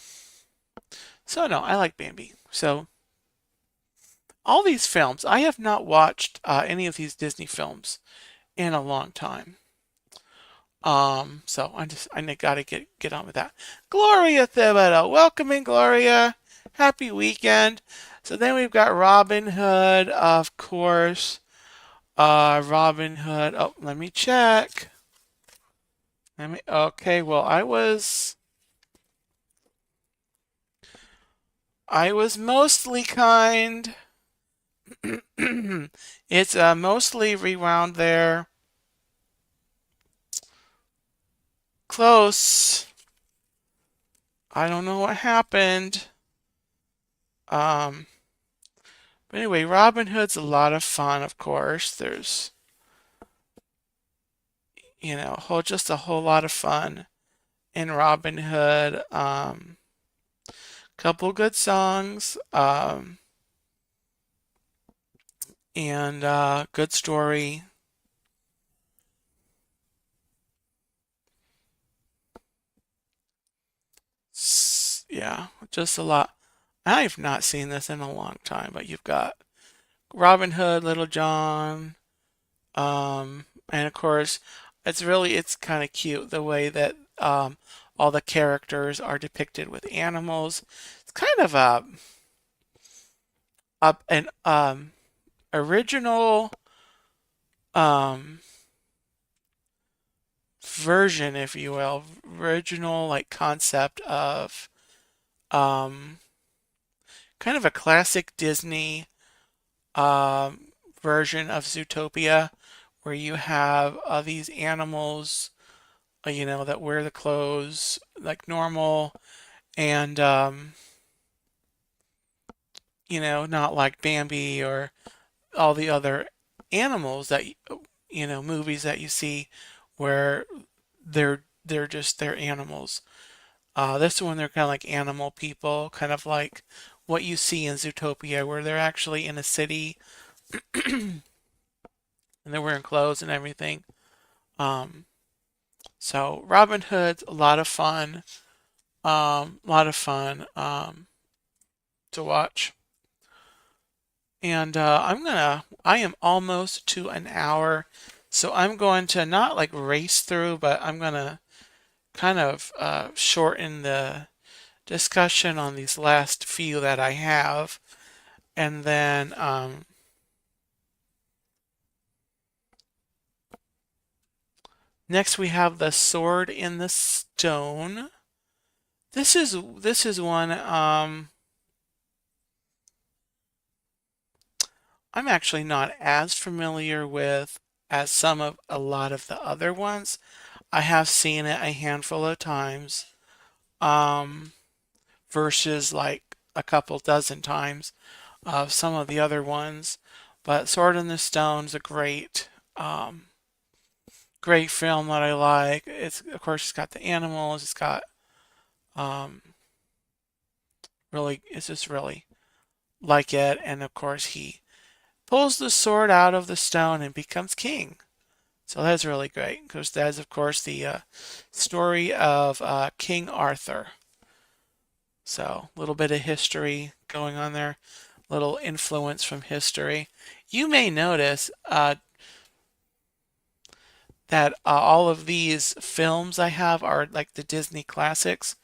so no, I like Bambi. So all these films, I have not watched any of these Disney films in a long time. So I gotta get on with that. Gloria Thibodeau, welcome in, Gloria. Happy weekend. So then we've got Robin Hood, of course. Robin Hood. Oh, let me check. Okay, well, I was mostly kind. It's mostly rewound there. Close. I don't know what happened. Um, but anyway, Robin Hood's a lot of fun, of course. There's, just a whole lot of fun in Robin Hood. Couple good songs, and good story. Yeah, just a lot. I've not seen this in a long time, but you've got Robin Hood, Little John, and of course, it's kind of cute the way that all the characters are depicted with animals. It's kind of an original um, version, if you will, original like concept of um, kind of a classic Disney um, version of Zootopia, where you have these animals, that wear the clothes like normal, and not like Bambi or all the other animals that movies that you see where they're animals. This one they're kind of like animal people, kind of like what you see in Zootopia, where they're actually in a city and they're wearing clothes and everything. Um, so Robin Hood's a lot of fun, to watch. And I am almost to an hour, so I'm going to not like race through, but I'm gonna kind of shorten the discussion on these last few that I have. And then next we have the Sword in the Stone. This is one I'm actually not as familiar with as a lot of the other ones. I have seen it a handful of times, um, versus like a couple dozen times of some of the other ones. But Sword in the Stone's a great film that I like. It's of course it's got the animals. It's got um, it's just really like it. And of course he pulls the sword out of the stone and becomes king. So that's really great because that's of course the story of King Arthur. So a little bit of history going on there, little influence from history. You may notice that all of these films I have are like the Disney classics.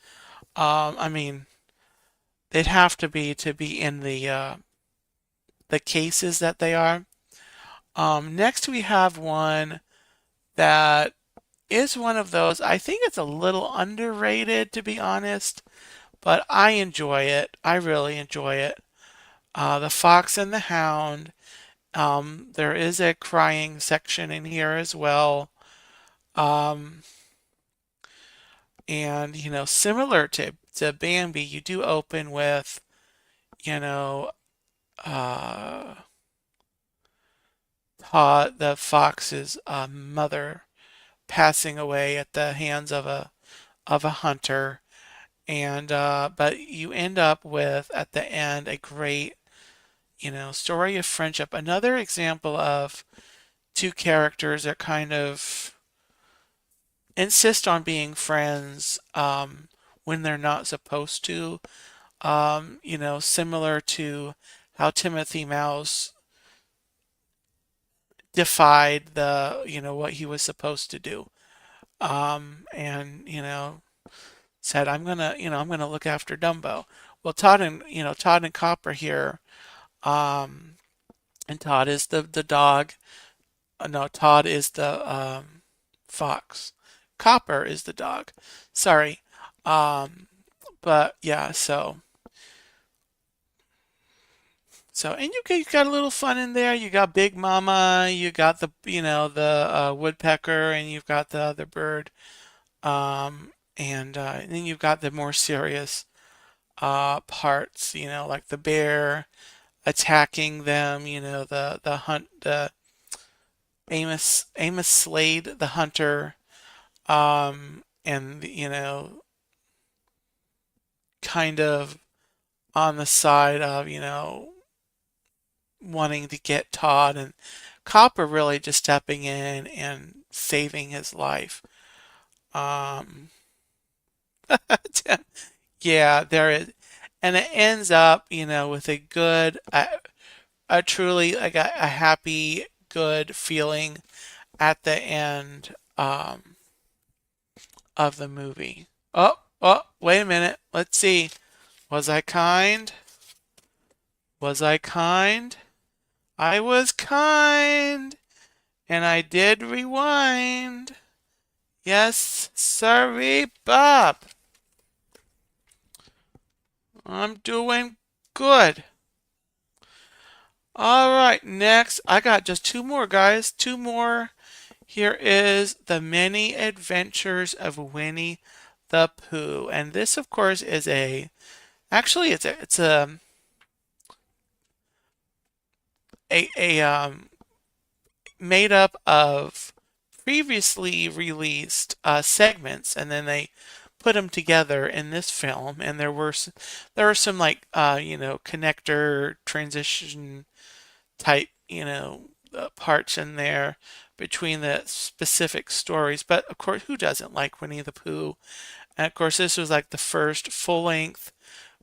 I mean, they'd have to be in the cases that they are. Next, we have one that is one of those. I think it's a little underrated, to be honest, but I enjoy it. I really enjoy it. The Fox and the Hound. There is a crying section in here as well. Um, and similar to Bambi, you do open with you know uh, the fox's mother passing away at the hands of a hunter, and but you end up with at the end a great story of friendship. Another example of two characters that kind of insist on being friends when they're not supposed to. Similar to how Timothy Mouse defied what he was supposed to do. And said, I'm gonna look after Dumbo. Well, Todd and Copper here, um, and Todd is the dog. No, Todd is the fox. Copper is the dog. Sorry. Um, but yeah, and you got a little fun in there. You got Big Mama, you got the woodpecker, and you've got the other bird. And then you've got the more serious parts, like the bear attacking them, the hunt, the Amos Slade, the hunter, and kind of on the side of, wanting to get Todd, and Copper really just stepping in and saving his life. Um, yeah, there is, and it ends up, with a truly like a happy, good feeling at the end of the movie. Oh, wait a minute. Let's see. Was I kind? Was I kind? I was kind, and I did rewind. Yes, sorry, Bob. I'm doing good. All right, next, I got just two more, guys. Two more. Here is The Many Adventures of Winnie the Pooh. And this, of course, is actually, it's a made up of previously released segments, and then they put them together in this film. And there were some like connector transition type parts in there between the specific stories. But of course, who doesn't like Winnie the Pooh? And of course, this was like the first full length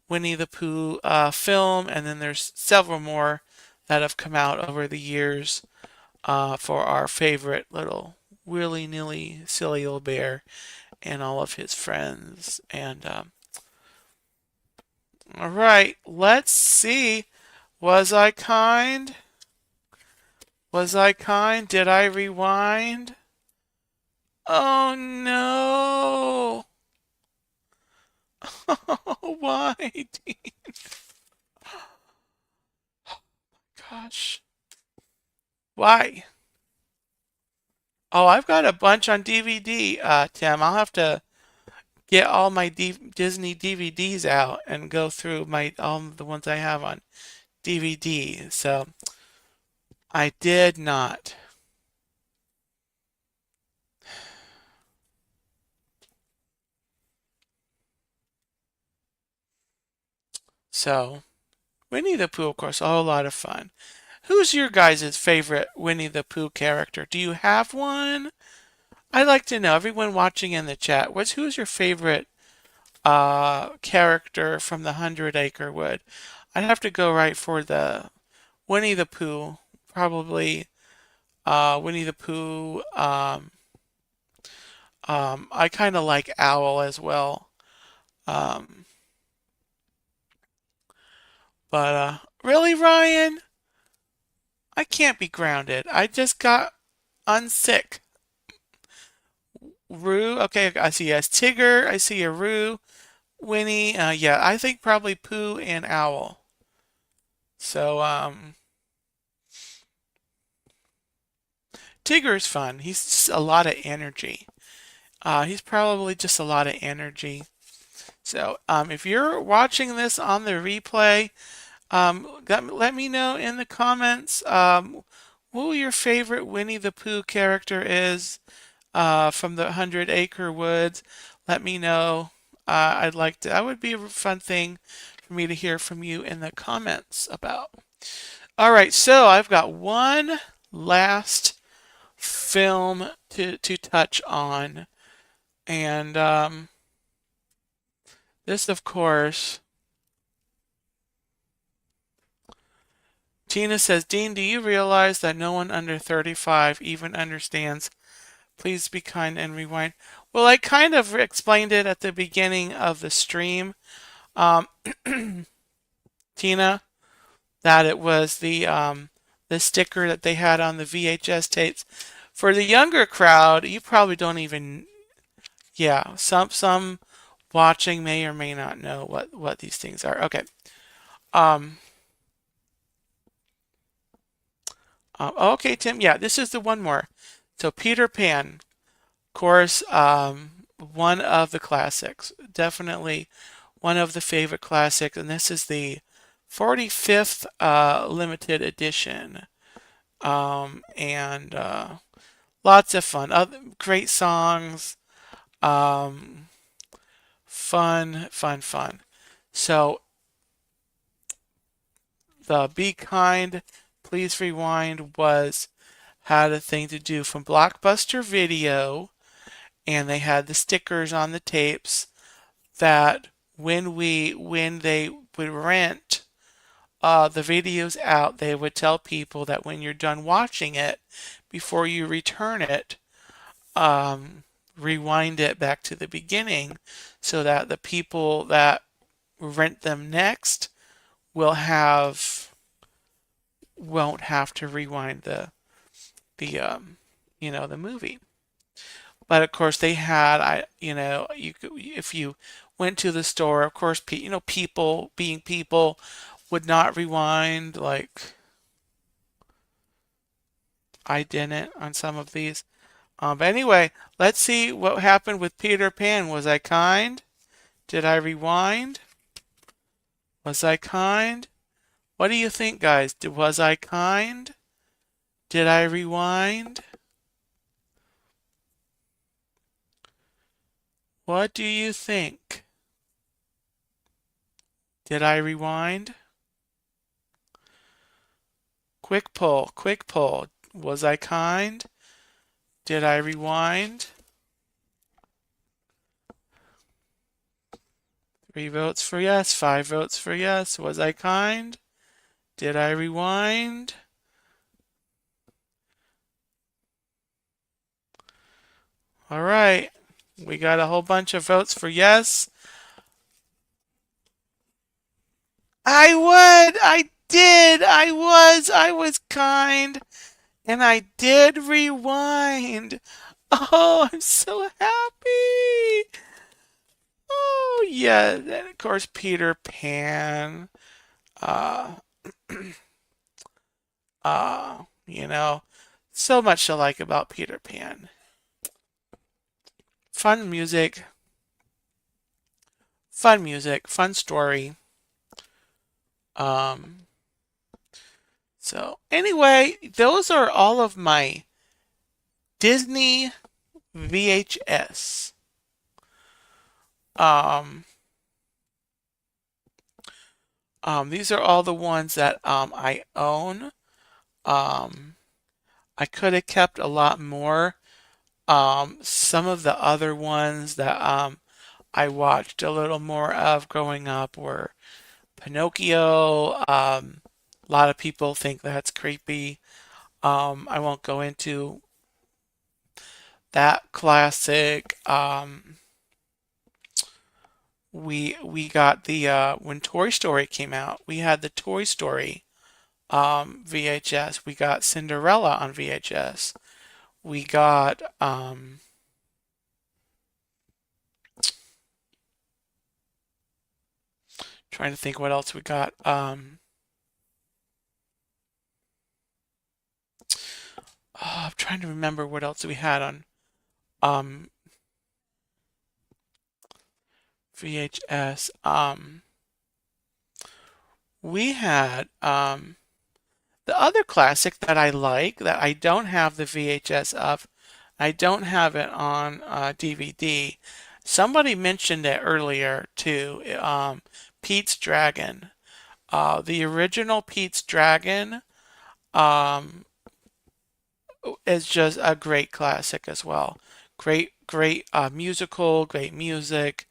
Winnie the Pooh film, and then there's several more that have come out over the years for our favorite little willy nilly silly old bear and all of his friends. And all right, let's see. Was I kind? Was I kind? Did I rewind? Oh no! Why? Gosh. Why? Oh, I've got a bunch on DVD, Tim. I'll have to get all my Disney DVDs out and go through my all the ones I have on DVD. So I did not. So Winnie the Pooh, of course, a whole lot of fun. Who's your guys' favorite Winnie the Pooh character? Do you have one? I'd like to know, everyone watching in the chat, who's your favorite character from the 100 Acre Wood? I'd have to go right for the Winnie the Pooh, probably Winnie the Pooh. I kind of like Owl as well. Um, but really, Ryan, I can't be grounded. I just got unsick. Roo, okay, I see yes. Tigger, I see a Roo. Winnie, yeah, I think probably Pooh and Owl. So, Tigger's fun. He's just a lot of energy. He's probably just a lot of energy. So, if you're watching this on the replay, let me know in the comments who your favorite Winnie the Pooh character is from the 100 Acre Woods. Let me know. I'd like to. That would be a fun thing for me to hear from you in the comments about. All right, so I've got one last film to touch on, and this, of course. Tina says, Dean, do you realize that no one under 35 even understands Please Be Kind and Rewind? Well, I kind of explained it at the beginning of the stream, um, Tina, that it was the sticker that they had on the VHS tapes. For the younger crowd, you probably don't even, yeah, some watching may or may not know what these things are. Okay. Um, okay, Tim. Yeah, this is the one more. So Peter Pan, of course, one of the classics. Definitely one of the favorite classics, and this is the 45th limited edition. And lots of fun. Great songs. Um, fun. So the Be Kind, Please Rewind had a thing to do from Blockbuster Video, and they had the stickers on the tapes that when they would rent the videos out, they would tell people that when you're done watching it, before you return it, rewind it back to the beginning so that the people that rent them next will have won't have to rewind the movie. But of course they had if you went to the store, of course people being people would not rewind like I didn't on some of these. But anyway, let's see what happened with Peter Pan. Was I kind? Did I rewind? Was I kind? What do you think, guys? Was I kind? Did I rewind? What do you think? Did I rewind? Quick poll, quick poll. Was I kind? Did I rewind? 3 votes for yes, 5 votes for yes. Was I kind? Did I rewind? All right. We got a whole bunch of votes for yes. I would. I did. I was kind. And I did rewind. Oh, I'm so happy. Oh, yeah. And of course, Peter Pan. Uh, you know. So much to like about Peter Pan. Fun music, fun story. Um, so anyway, those are all of my Disney VHS. Um, these are all the ones that I own. Um, I could have kept a lot more. Some of the other ones that I watched a little more of growing up were Pinocchio. A lot of people think that's creepy. I won't go into that classic. We got the when Toy Story came out, we had the Toy Story VHS. We got Cinderella on VHS. We got trying to think what else we got. I'm trying to remember what else we had on um VHS. We had the other classic that I like that I don't have the VHS of. I don't have it on DVD. Somebody mentioned it earlier too. Pete's Dragon. The original Pete's Dragon um, is just a great classic as well. Great musical, great music.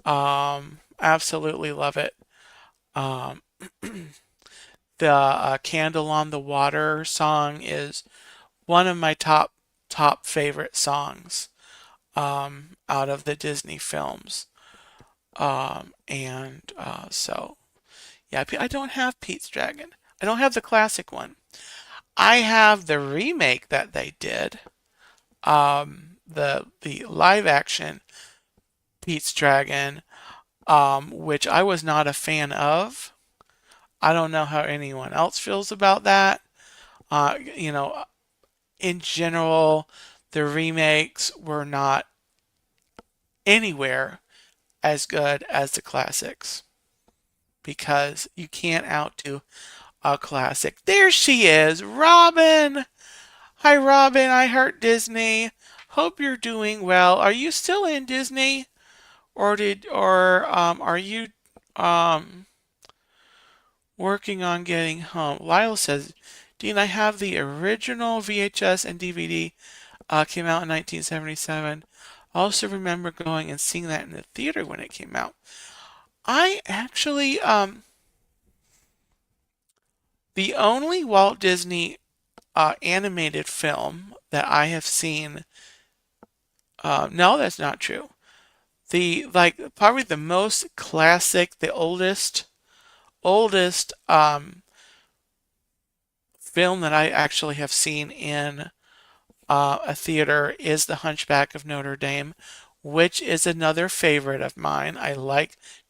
Absolutely love it. Um, the Candle on the Water song is one of my top favorite songs out of the Disney films. And so yeah, I don't have Pete's Dragon. I don't have the classic one. I have the remake that they did. The live action Pete's Dragon, which I was not a fan of. I don't know how anyone else feels about that. You know, in general, the remakes were not anywhere as good as the classics because you can't outdo a classic. There she is, Robin. Hi, Robin. I heart Disney. Hope you're doing well. Are you still in Disney, or are you um working on getting home? Lyle says, Dean, I have the original VHS and DVD. Came out in 1977. I also remember going and seeing that in the theater when it came out. I actually, the only Walt Disney animated film that I have seen, no, that's not true. The probably the most classic, the oldest film that I actually have seen in a theater is The Hunchback of Notre Dame, which is another favorite of mine.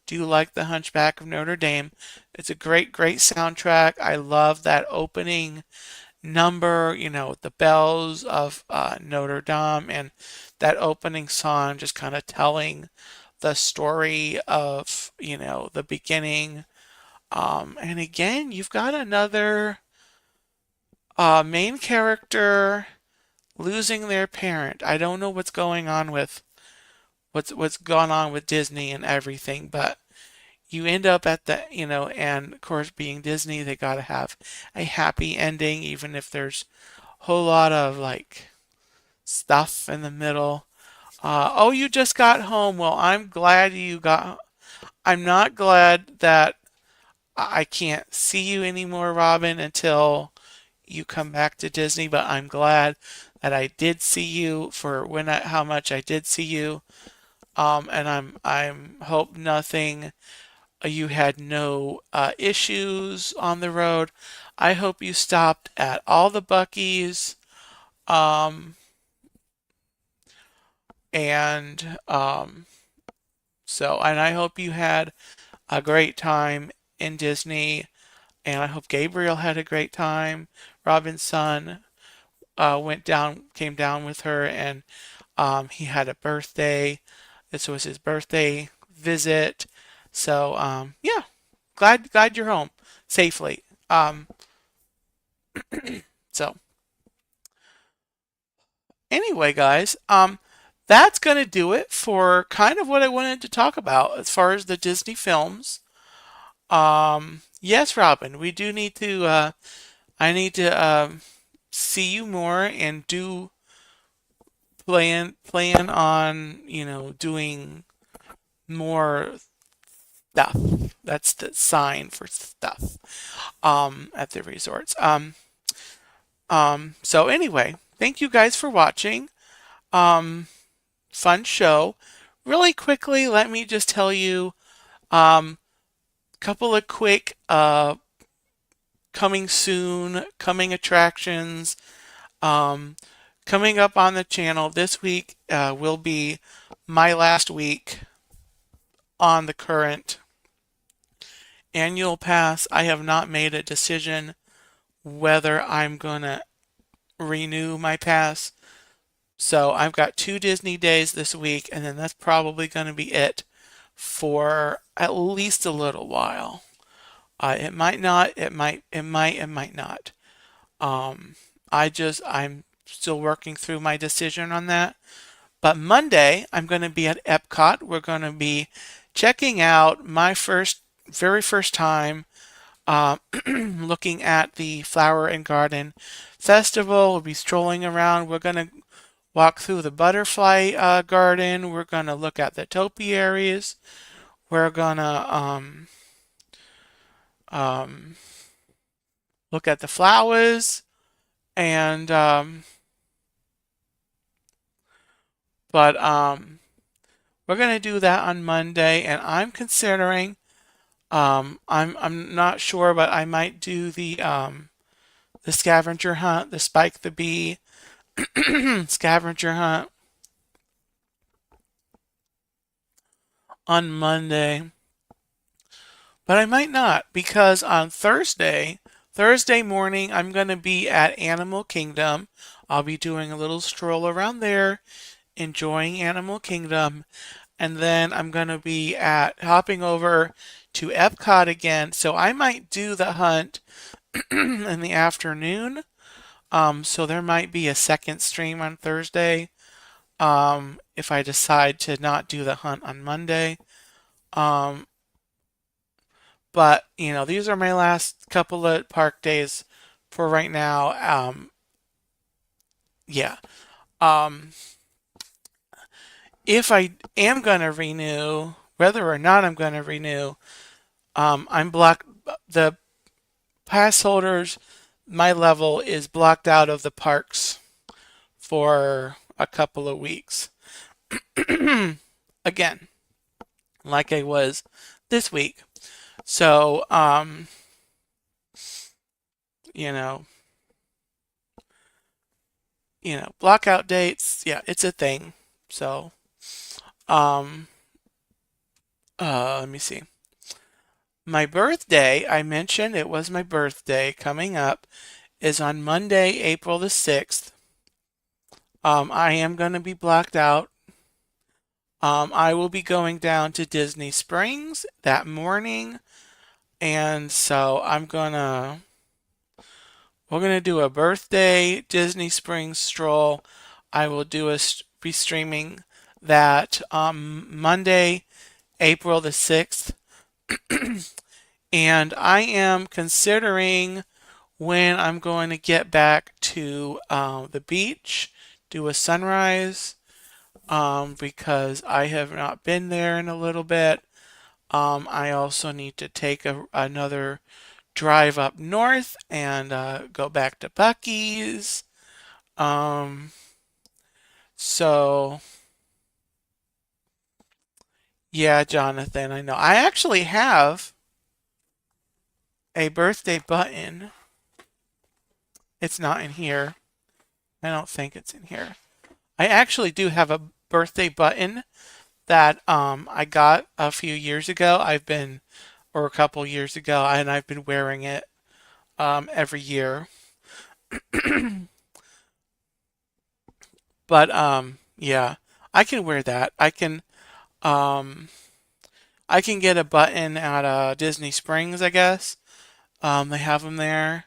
Do like The Hunchback of Notre Dame. It's a great soundtrack. I love that opening number, with the bells of Notre Dame and that opening song just kind of telling the story of, the beginning. And again, you've got another main character losing their parent. I don't know what's going on with what's gone on with Disney and everything, but you end up at the, and of course being Disney, they gotta have a happy ending, even if there's a whole lot of stuff in the middle. Oh, you just got home. Well, I'm glad you got. I'm not glad that I can't see you anymore, Robin, until you come back to Disney, but I'm glad that I did see you for how much I did see you. And I'm hope nothing. You had no issues on the road. I hope you stopped at all the Buc-ee's. Um, and and I hope you had a great time in Disney. And I hope Gabriel had a great time. Robin's son came down with her, and he had a birthday. This was his birthday visit. So yeah, glad you're home safely. Um, so anyway, guys, that's gonna do it for kind of what I wanted to talk about as far as the Disney films. Yes, Robin, we do need to. I need to see you more and do plan on doing more stuff. That's the sign for stuff at the resorts. So anyway, thank you guys for watching. Um, Fun show. Really quickly, let me just tell you couple of quick coming soon, coming attractions. Um, Coming up on the channel this week will be my last week on the current annual pass. I have not made a decision whether I'm gonna renew my pass. So I've got 2 Disney days this week, and then that's probably going to be it for at least a little while. It might not. It might not. I'm still working through my decision on that. But Monday, I'm going to be at Epcot. We're going to be checking out my very first time looking at the Flower and Garden Festival. We'll be strolling around. We're going to walk through the butterfly garden. We're going to look at the topiaries. We're going to look at the flowers. And, but we're going to do that on Monday. And I'm considering, I'm not sure, but I might do the scavenger hunt, the Spike the Bee scavenger hunt on Monday. But I might not because on Thursday morning, I'm going to be at Animal Kingdom. I'll be doing a little stroll around there, enjoying Animal Kingdom, and then I'm going to be hopping over to Epcot again. So I might do the hunt in the afternoon. So there might be a second stream on Thursday. If I decide to not do the hunt on Monday. Um, but these are my last couple of park days for right now. Yeah. Um, if I am gonna renew, whether or not I'm gonna renew, I'm blocked. The pass holders, my level is blocked out of the parks for a couple of weeks. Again, like I was this week. So, you know, blockout dates, yeah, it's a thing. So, um, let me see. My birthday, I mentioned it was my birthday coming up, is on Monday, April the 6th. I am going to be blocked out. I will be going down to Disney Springs that morning, and so we're gonna do a birthday Disney Springs stroll. I will be streaming that Monday, April the 6th, and I am considering when I'm going to get back to the beach, do a sunrise, because I have not been there in a little bit. I also need to take another drive up north and go back to Buc-ee's. Um, so, yeah, Jonathan, I know. I actually have a birthday button. It's not in here. I don't think it's in here. I actually do have a birthday button that I got a few years ago. Or a couple years ago, and I've been wearing it every year. But yeah, I can wear that. Um I can get a button at Disney Springs, I guess. They have them there.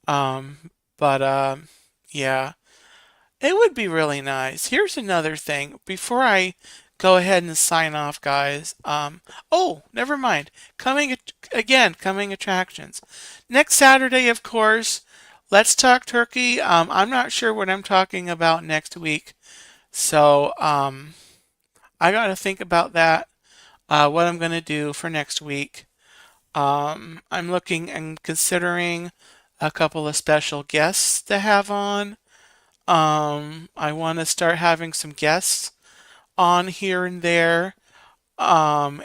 But yeah, it would be really nice. Here's another thing. Before I go ahead and sign off, guys. Oh, never mind. Coming attractions. Next Saturday, of course. Let's Talk Turkey. I'm not sure what I'm talking about next week, so I got to think about that. What I'm gonna do for next week. I'm looking and considering a couple of special guests to have on. I want to start having some guests on here and there. So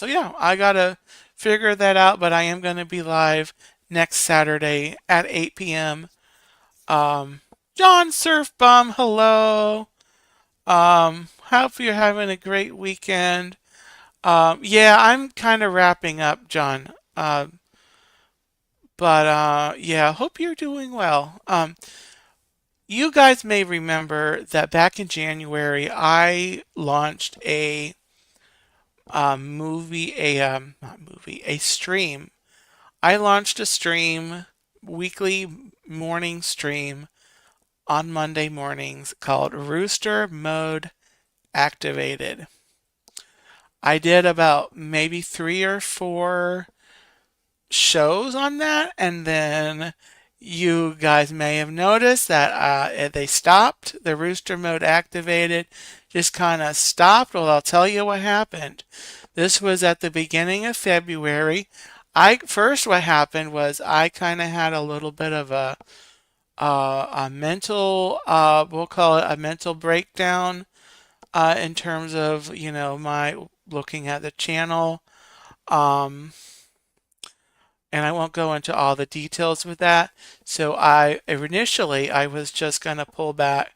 yeah, I gotta figure that out, but I am gonna be live next Saturday at 8 p.m. John Surf Bum, hello. Hope you're having a great weekend. Yeah, I'm kind of wrapping up, John. But yeah, hope you're doing well. You guys may remember that back in January, I launched a stream. I launched a stream, weekly morning stream on Monday mornings called Rooster Mode Activated. I did about maybe 3 or 4 shows on that, and then you guys may have noticed that they stopped. The Rooster Mode Activated just kind of stopped. Well, I'll tell you what happened. This was at the beginning of February. What happened was I kind of had a little bit of a mental, we'll call it a mental breakdown, in terms of, my looking at the channel. Um, and I won't go into all the details with that. So I was just gonna pull back,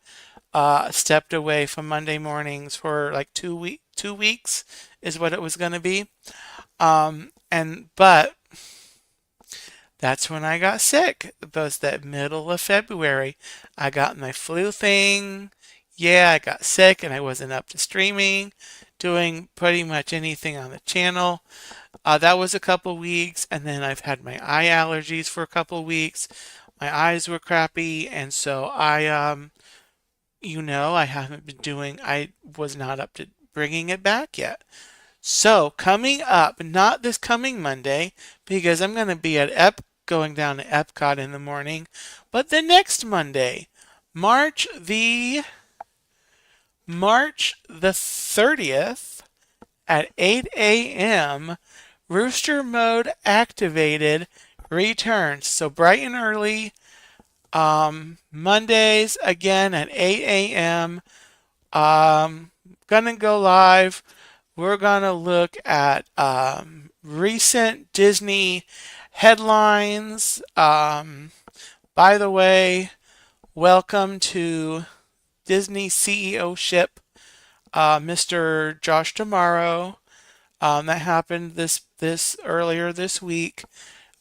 stepped away from Monday mornings for like 2 weeks is what it was gonna be. But that's when I got sick. It was that middle of February. I got my flu thing. Yeah, I got sick and I wasn't up to streaming, doing pretty much anything on the channel. That was a couple weeks, and then I've had my eye allergies for a couple weeks. My eyes were crappy, and so I was not up to bringing it back yet. So coming up, not this coming Monday, because I'm going to be going down to Epcot in the morning, but the next Monday, March the March the 30th at 8 a.m. Rooster Mode Activated returns. So bright and early, Mondays again at 8 a.m. Gonna go live. We're gonna look at recent Disney headlines. By the way, welcome to Disney CEO ship, Mr. Josh Tomorrow. That happened this earlier this week.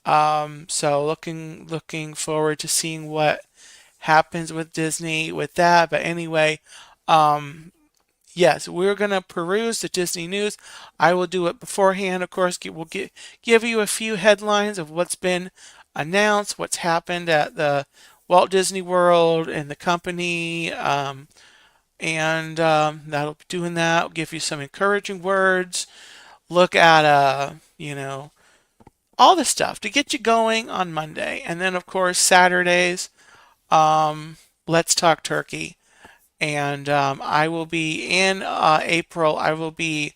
So looking forward to seeing what happens with Disney with that. But anyway, yes, we're gonna peruse the Disney news. I will do it beforehand, of course. Give you a few headlines of what's been announced, what's happened at the Walt Disney World and the company. That'll be doing that. I'll give you some encouraging words. Look at all the stuff to get you going on Monday. And then of course Saturdays, let's talk turkey. And I will be in April, I will be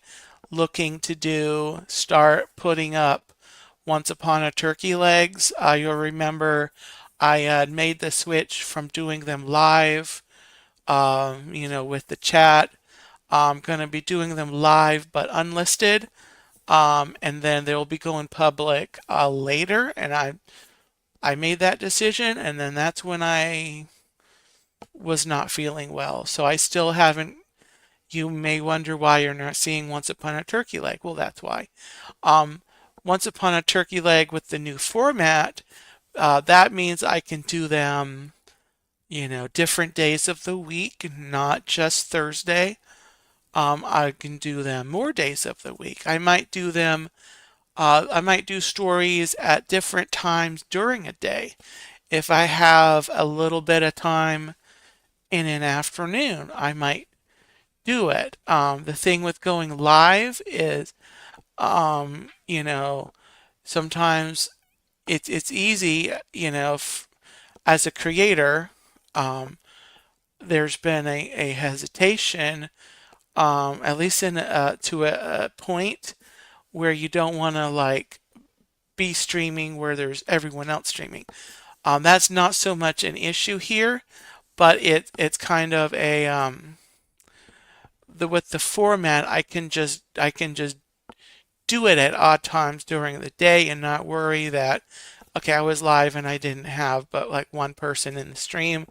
looking to start putting up Once Upon a Turkey legs. You'll remember I had made the switch from doing them live, with the chat. I'm going to be doing them live but unlisted. And then they'll be going public later. And I made that decision, and then that's when I was not feeling well. So I still haven't. You may wonder why you're not seeing Once Upon a Turkey Leg. Well, that's why. Um, Once Upon a Turkey Leg with the new format That means I can do them, different days of the week, not just Thursday. I can do them more days of the week. I might do stories at different times during a day. If I have a little bit of time in an afternoon, I might do it. The thing with going live is, sometimes it's easy, as a creator, um, there's been a hesitation, at least to a point where you don't want to like be streaming where there's everyone else streaming. That's not so much an issue here, but it's kind of a with the format I can just do it at odd times during the day and not worry that okay, I was live and I didn't have but like one person in the stream.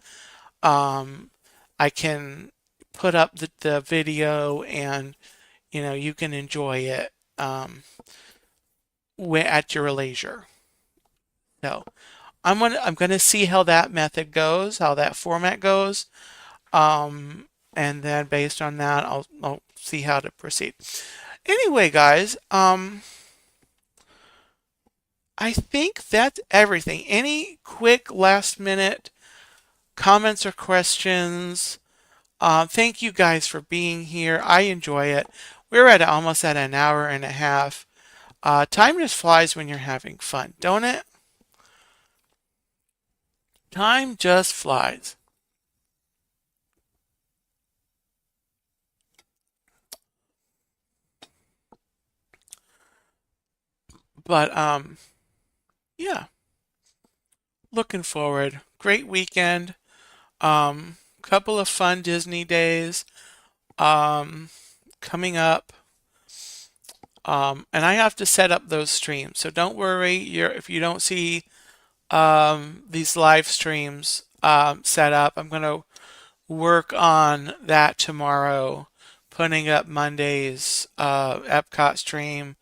Um, I can put up the video and you can enjoy it at your leisure. So I'm gonna see how that method goes, how that format goes, and then based on that, I'll see how to proceed. Anyway, guys, I think that's everything. Any quick last minute comments or questions? Thank you guys for being here. I enjoy it. We're at almost at an hour and a half. Time just flies when you're having fun, don't it? Time just flies. But yeah, looking forward. Great weekend. Couple of fun Disney days um, coming up. And I have to set up those streams, so don't worry. If you don't see these live streams set up, I'm gonna work on that tomorrow. Putting up Monday's Epcot stream,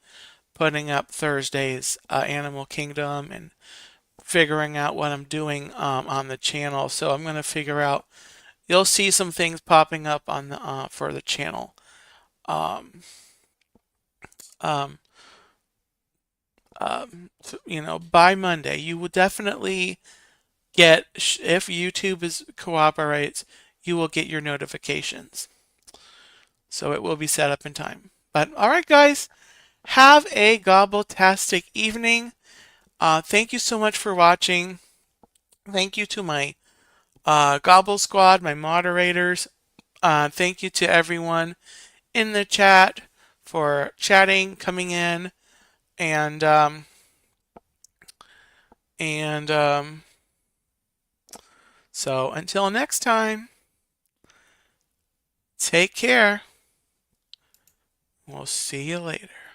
putting up Thursday's Animal Kingdom, and figuring out what I'm doing on the channel. So I'm gonna figure out. You'll see some things popping up on the for the channel. Um, um, by Monday, you will definitely get if YouTube cooperates, you will get your notifications. So it will be set up in time. But all right, guys, have a gobble-tastic evening. Thank you so much for watching. Thank you to my Gobble Squad, my moderators. Thank you to everyone in the chat for chatting, coming in, and and so until next time, take care. We'll see you later.